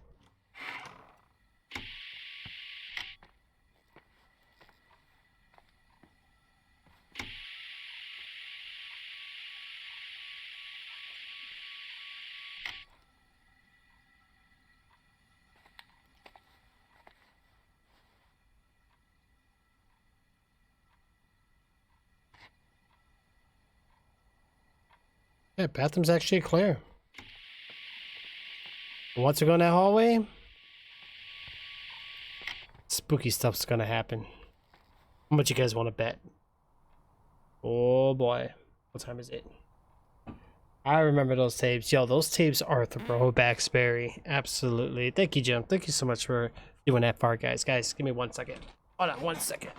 Yeah, bathroom's actually clear. Once we go in that hallway, spooky stuff's gonna happen. How much you guys want to bet? Oh boy. What time is it? I remember those tapes. Yo, those tapes are throwbacks, Barry. Absolutely. Thank you, Jim. Thank you so much for doing that far, guys. Guys, give me 1 second. Hold on 1 second.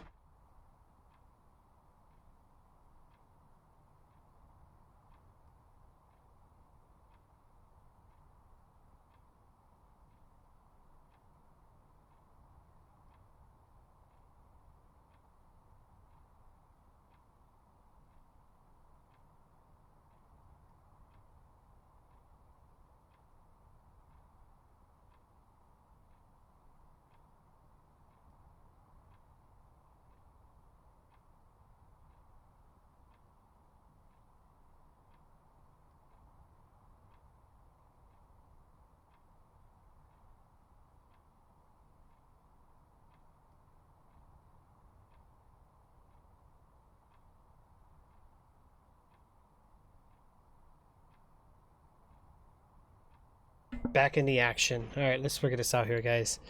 Back in the action. All right, let's figure this out here, guys.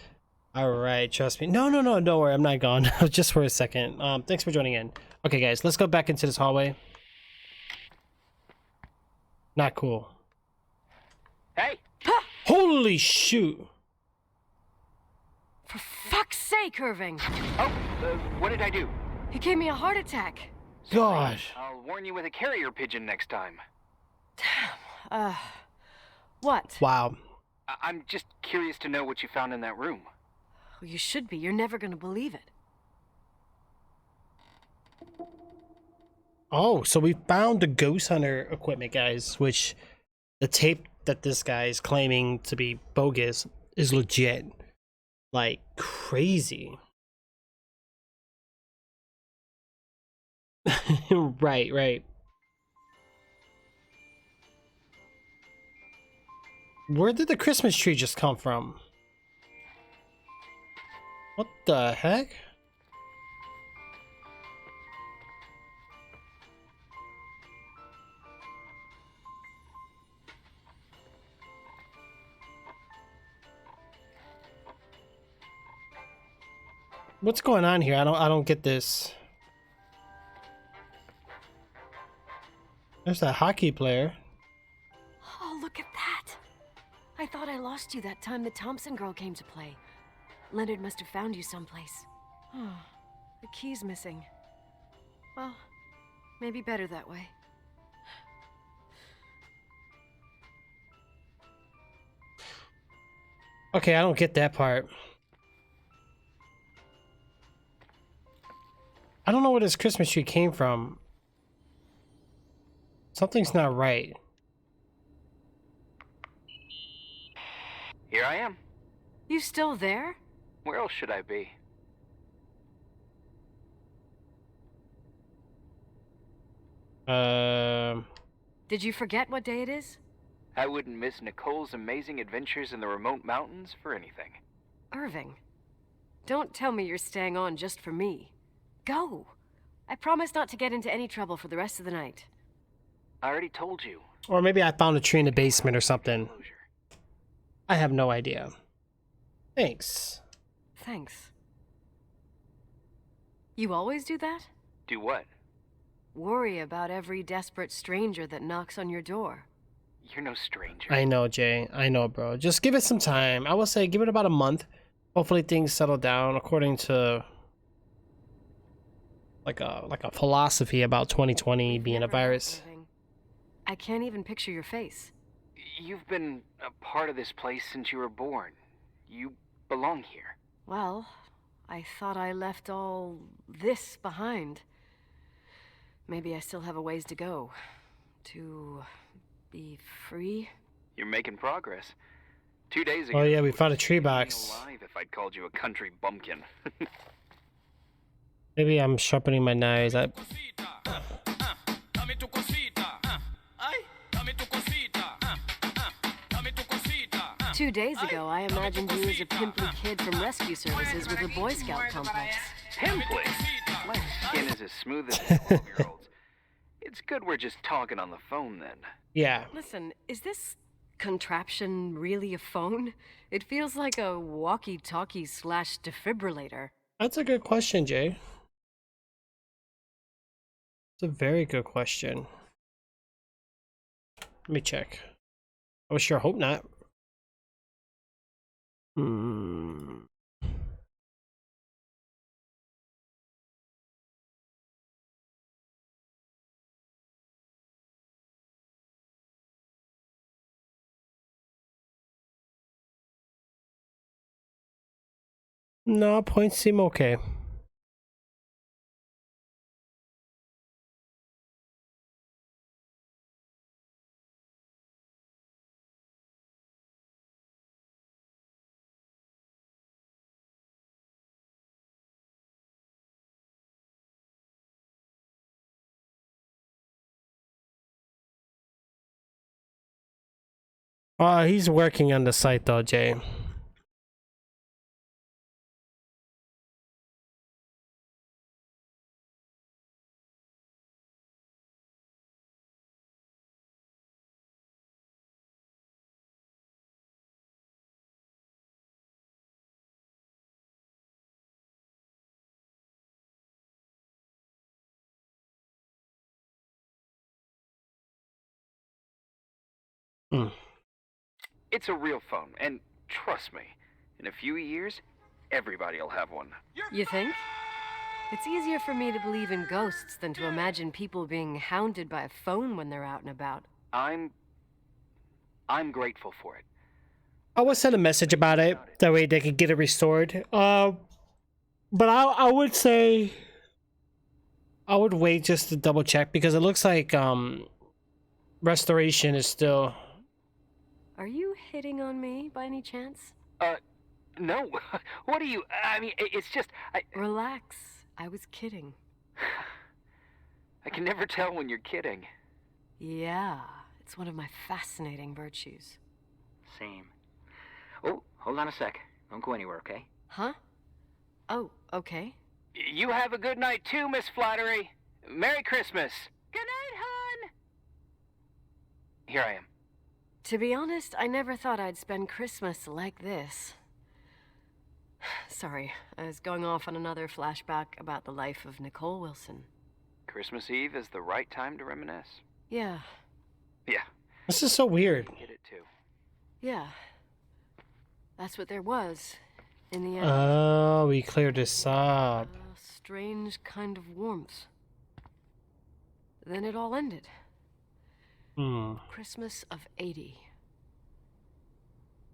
All right, trust me. No, don't worry. I'm not gone. Just for a second. Thanks for joining in. Okay, guys, let's go back into this hallway. Not cool. Hey! Holy shoot! For fuck's sake, Irving! Oh, what did I do? He gave me a heart attack. God. I'll warn you with a carrier pigeon next time. What? Wow. I'm just curious to know what you found in that room. Well, you should be. You're never gonna believe it. Oh, so we found the Ghost Hunter equipment, guys, which the tape that this guy is claiming to be bogus is legit. Like, crazy. Right. Where did the Christmas tree just come from? What the heck? What's going on here? I don't get this. There's that hockey player. Oh, look at that! I thought I lost you that time the Thompson girl came to play. Leonard must have found you someplace. Oh, the key's missing. Well, maybe better that way. Okay, I don't get that part. I don't know where this Christmas tree came from. Something's not right. Here I am. You still there? Where else should I be? Did you forget what day it is? I wouldn't miss Nicole's amazing adventures in the remote mountains for anything. Irving, don't tell me you're staying on just for me. Go. I promise not to get into any trouble for the rest of the night. I already told you. Or maybe I found a tree in the basement or something. I have no idea. Thanks. Thanks. You always do that? Do what? Worry about every desperate stranger that knocks on your door. You're no stranger. I know, Jay. I know, bro. Just give it some time. I will say give it about a month. Hopefully things settle down according to like a philosophy about 2020 being a Never met, virus. Irving. I can't even picture your face. You've been a part of this place since you were born. You belong here. Well, I thought I left all this behind. Maybe I still have a ways to go. To be free? You're making progress. 2 days ago. Oh yeah, we found a tree you'd be box. alive if I'd called you a country bumpkin. Maybe I'm sharpening my knives. 2 days ago, I imagined you as a pimply kid from rescue services with a Boy Scout complex. Pimply? My skin is as smooth as a 12-year-old's. It's good we're just talking on the phone then. Yeah. Listen, is this contraption really a phone? It feels like a walkie-talkie / defibrillator. That's a good question, Jay. It's a very good question. Let me check. I would sure hope not. No, points seem okay. He's working on the site though, Jay. It's a real phone, and trust me, in a few years, everybody'll have one. You think? It's easier for me to believe in ghosts than to imagine people being hounded by a phone when they're out and about. I'm grateful for it. I would send a message about it. That way they could get it restored. But I would say I would wait just to double check because it looks like restoration is still. Are you hitting on me by any chance? No. What are you? I mean, it's just Relax. I was kidding. I can never tell when you're kidding. Yeah, it's one of my fascinating virtues. Same. Oh, hold on a sec. Don't go anywhere, okay? Huh? Oh, okay. You have a good night too, Miss Flattery. Merry Christmas. Good night, hon. Here I am. To be honest, I never thought I'd spend Christmas like this. Sorry, I was going off on another flashback about the life of Nicole Wilson. Christmas Eve is the right time to reminisce. Yeah. Yeah. This is so weird. Get it too. Yeah. That's what there was, in the end. Oh, we cleared this up. A strange kind of warmth. Then it all ended. Christmas of '80.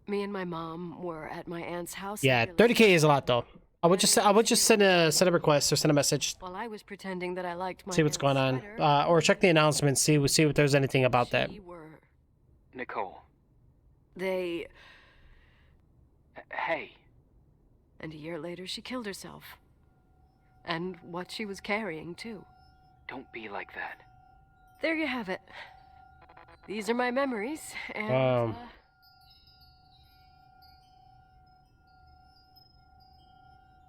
Me and my mom were at my aunt's house. Yeah, and realized 30K is a lot though. I would just send a request or send a message, while I was pretending that I liked my see what's going on, sweater, or check the announcements, see if there's anything about that. Nicole. They... Hey. And a year later, she killed herself. And what she was carrying, too. Don't be like that. There you have it. These are my memories, and...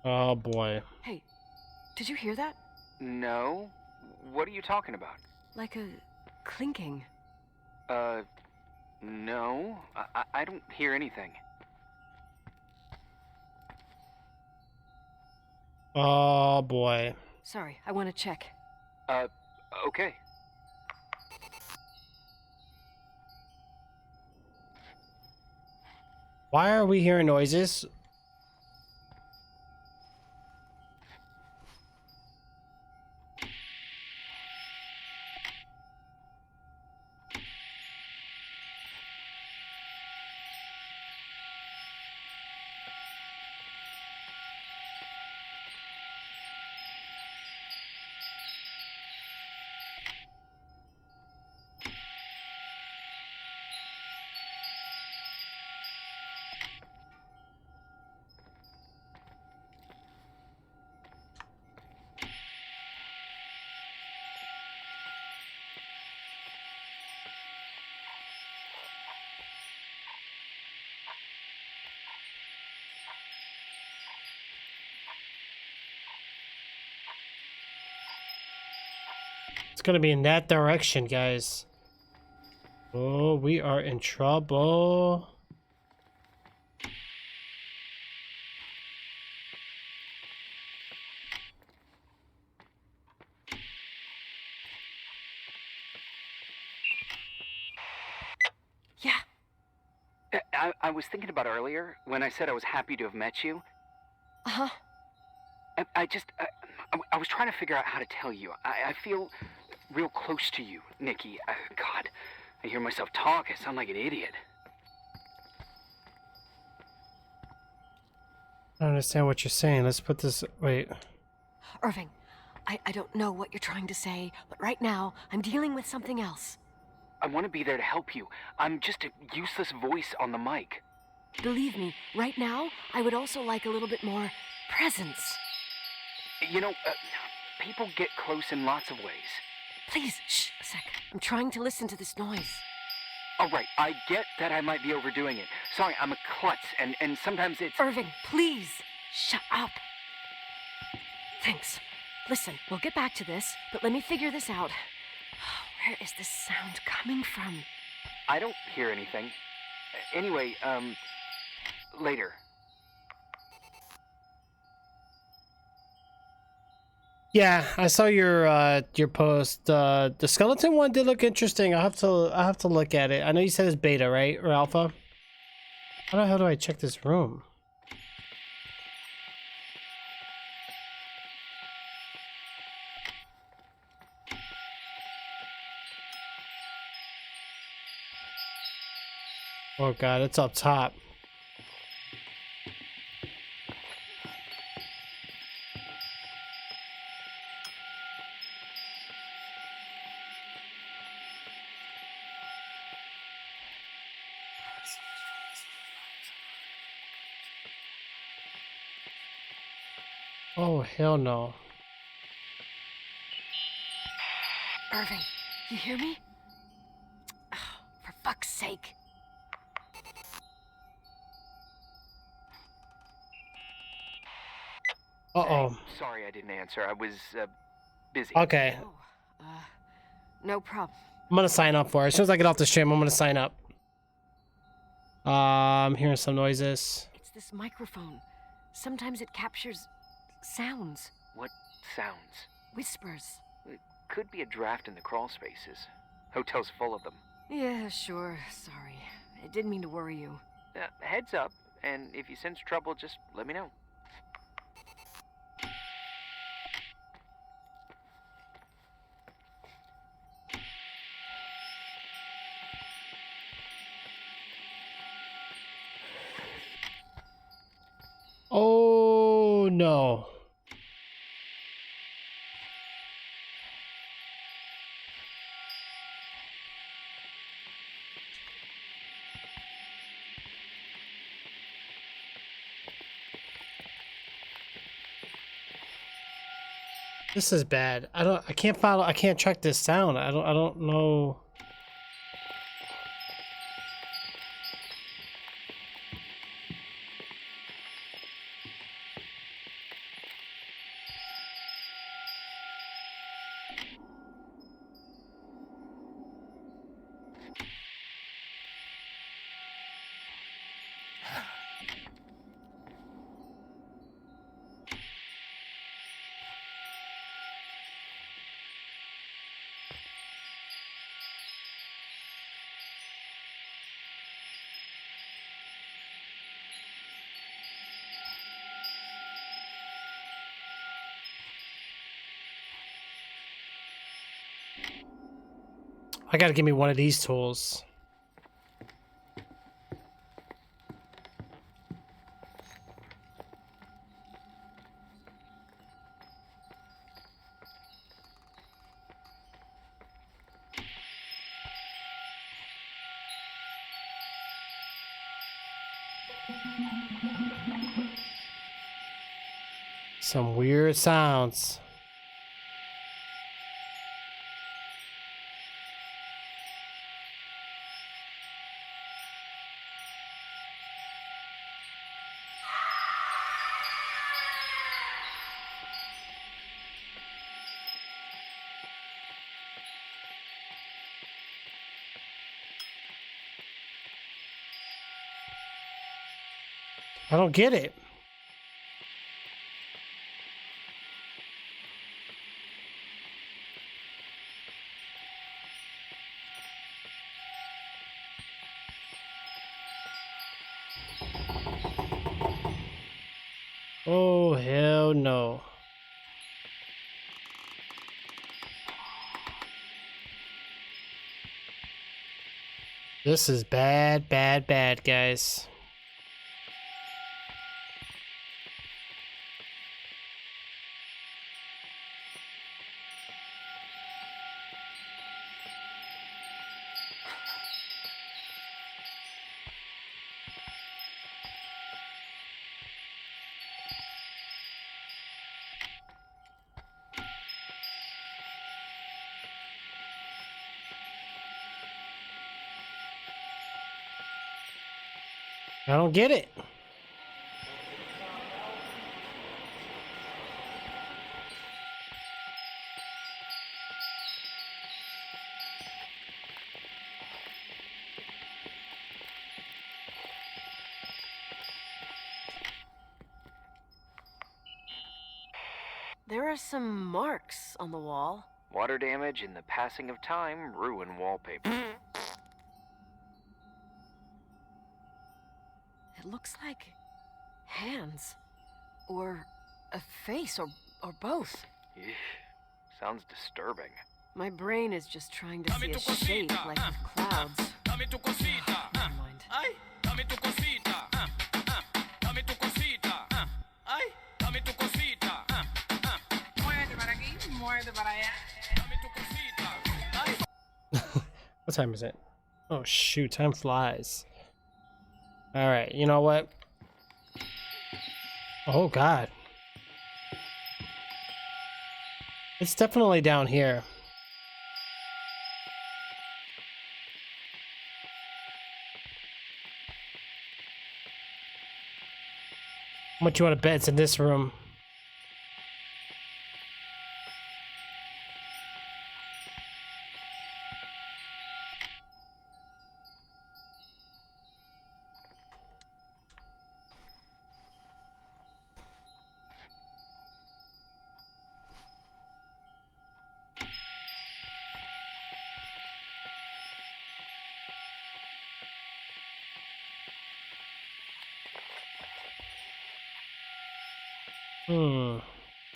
Oh boy. Hey, did you hear that? No. What are you talking about? Like a clinking. No. I don't hear anything. Oh boy. Sorry, I want to check. Okay. Why are we hearing noises? It's gonna be in that direction, guys. Oh, we are in trouble. Yeah. I was thinking about earlier when I said I was happy to have met you. Uh-huh. I was trying to figure out how to tell you. I feel real close to you, Nikki. God, I hear myself talk. I sound like an idiot. I don't understand what you're saying. Let's put this... Wait. Irving, I don't know what you're trying to say, but right now, I'm dealing with something else. I want to be there to help you. I'm just a useless voice on the mic. Believe me, right now, I would also like a little bit more presence. You know, people get close in lots of ways. Please, shh, a sec. I'm trying to listen to this noise. All right, I get that I might be overdoing it. Sorry, I'm a klutz, and sometimes it's... Irving, please, shut up. Thanks. Listen, we'll get back to this, but let me figure this out. Where is this sound coming from? I don't hear anything. Anyway, later. Yeah, I saw your post. The skeleton one did look interesting. I have to look at it. I know you said it's beta, right? Or alpha? How the hell do I check this room? Oh god, it's up top. Oh, hell no. Irving, you hear me? Oh, for fuck's sake. Uh-oh. Hey, sorry I didn't answer. I was, busy. Okay. Oh, no problem. I'm gonna sign up for it. As soon as I get off the stream, I'm gonna sign up. I'm hearing some noises. It's this microphone. Sometimes it captures sounds. What sounds? Whispers. It could be a draft in the crawl spaces. Hotel's full of them. Yeah, sure. Sorry. I didn't mean to worry you. Heads up, and if you sense trouble, just let me know. no. This is bad. I can't follow. I can't track this sound. I don't know. I gotta give me one of these tools. Some weird sounds. I don't get it. Oh, hell no. This is bad, bad, bad, guys. I don't get it. There are some marks on the wall. Water damage and the passing of time ruin wallpaper. It looks like hands. Or a face, or both. Eesh, sounds disturbing. My brain is just trying to see a shape like with clouds. Never mind. What time is it? Oh shoot, time flies. Alright, you know what? Oh god. It's definitely down here. How much you want to bet it's in this room?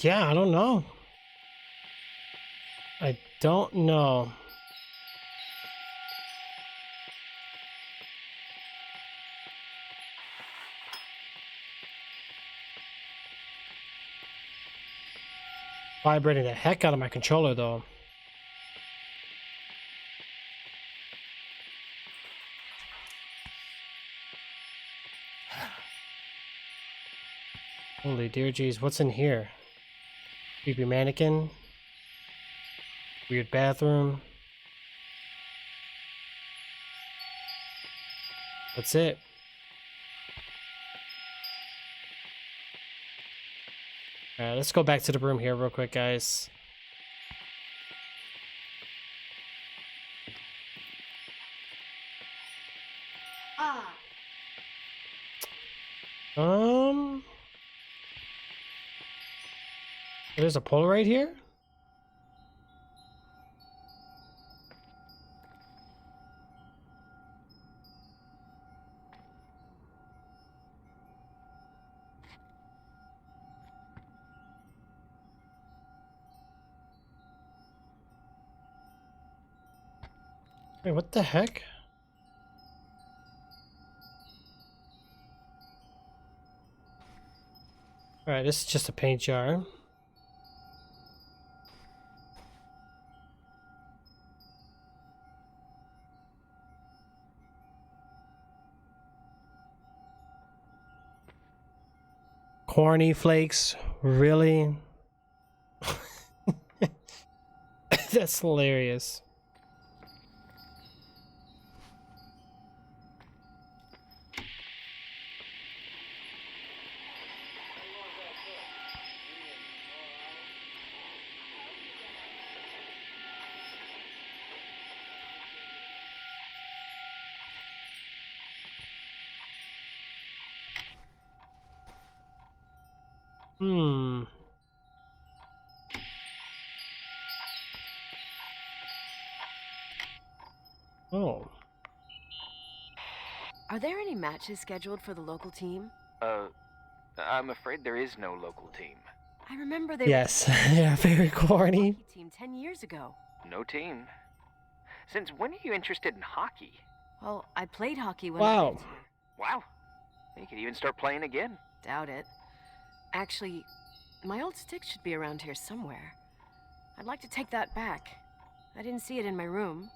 Yeah, I don't know. I don't know. Vibrating the heck out of my controller though. Holy dear jeez, what's in here? Creepy mannequin. Weird bathroom. That's it. Alright, let's go back to the room here real quick, guys. Ah. There's a Polaroid here? Wait, what the heck? Alright, this is just a paint jar. Corny flakes, really? That's hilarious. Hmm. Oh. Are there any matches scheduled for the local team? I'm afraid there is no local team. I remember they Yes, yeah, very were corny. hockey team 10 years ago. No team. Since when are you interested in hockey? Well, I played hockey when I Wow. lived here. Wow. You could even start playing again. Doubt it. Actually, my old stick should be around here somewhere. I'd like to take that back. I didn't see it in my room.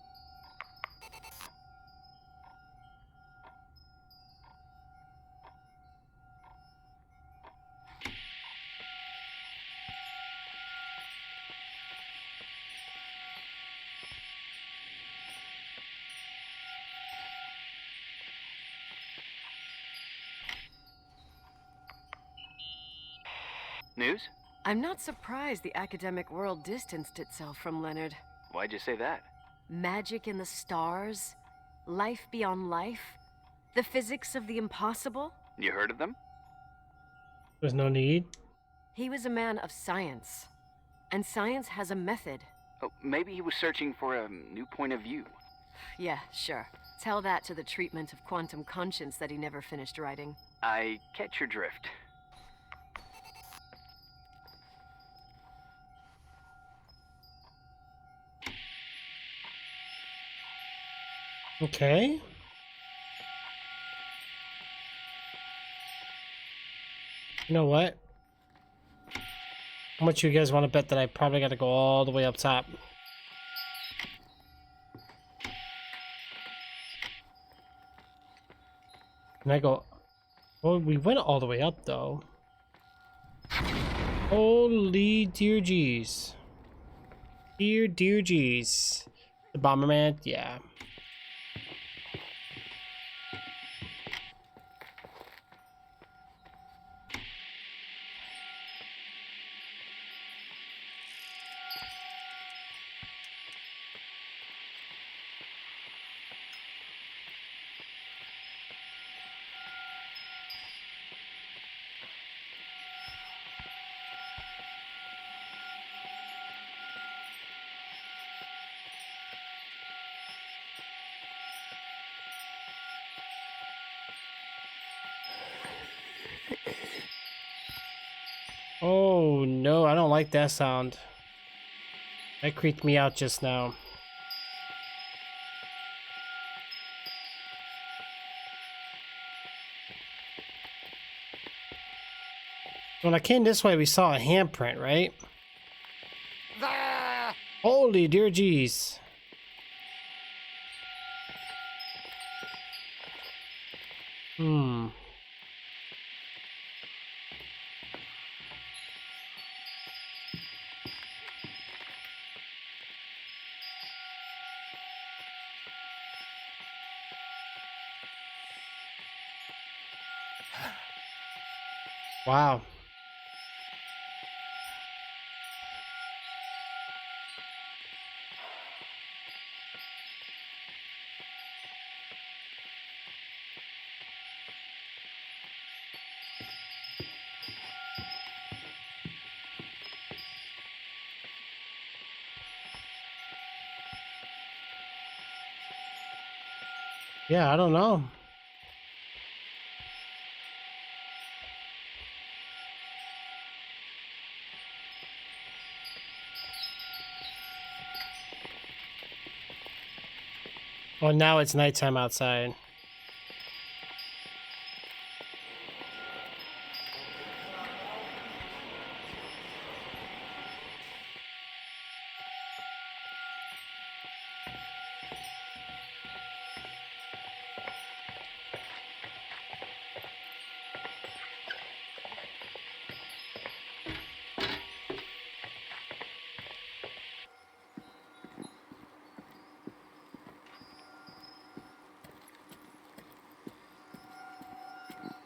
News? I'm not surprised the academic world distanced itself from Leonard. Why'd you say that? Magic in the stars, life beyond life, the physics of the impossible. You heard of them? There's no need. He was a man of science, and science has a method. Oh, maybe he was searching for a new point of view. Yeah, sure. Tell that to the treatment of quantum conscience that he never finished writing. I catch your drift. Okay. You know what? How much you guys want to bet that I probably got to go all the way up top? And I go... Well, we went all the way up, though. Holy dear jeez. Dear jeez. The Bomberman? Yeah. Oh no, I don't like that sound. That creeped me out just now. When I came this way, we saw a handprint, right? Holy dear jeez. Hmm. Wow. Yeah, I don't know. Well, now it's nighttime outside.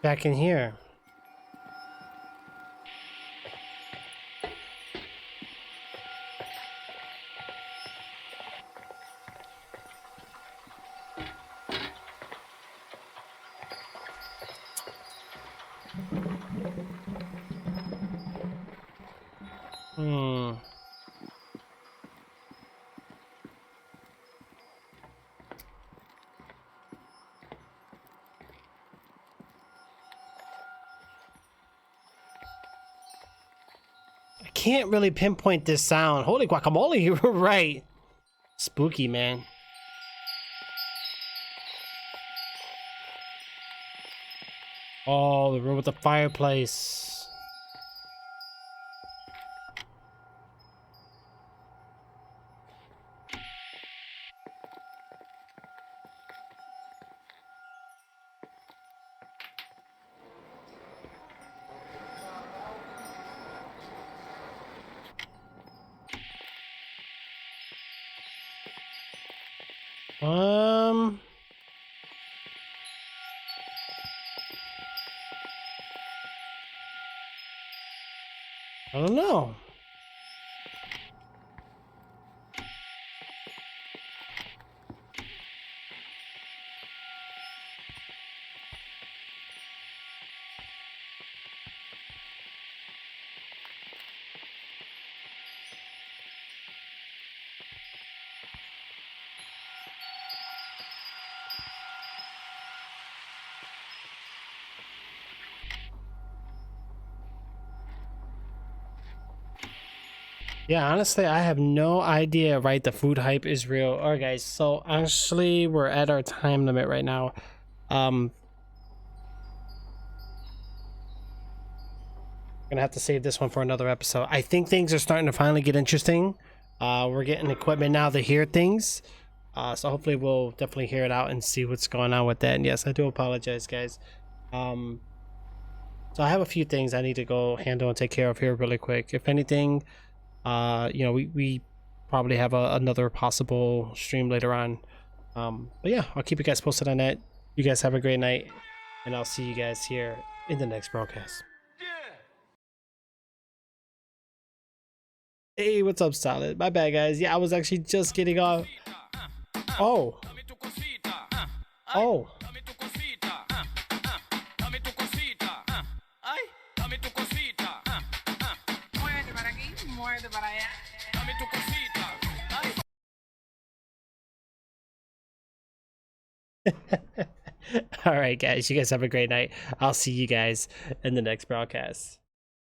Back in here. Hmm. I can't really pinpoint this sound. Holy guacamole, you were right. Spooky, man. Oh, the room with the fireplace. Um, I don't know. Yeah, honestly, I have no idea, right? The food hype is real. All right, guys. So actually, we're at our time limit right now. Gonna have to save this one for another episode. I think things are starting to finally get interesting. We're getting equipment now to hear things. So hopefully we'll definitely hear it out and see what's going on with that. And yes, I do apologize, guys. So I have a few things I need to go handle and take care of here really quick. If anything, you know, we probably have another possible stream later on. But yeah, I'll keep you guys posted on that. You guys have a great night, and I'll see you guys here in the next broadcast. Hey, what's up, Solid? My bad, guys. Yeah, I was actually just getting off. Oh. Oh. All right, guys. You guys have a great night. I'll see you guys in the next broadcast.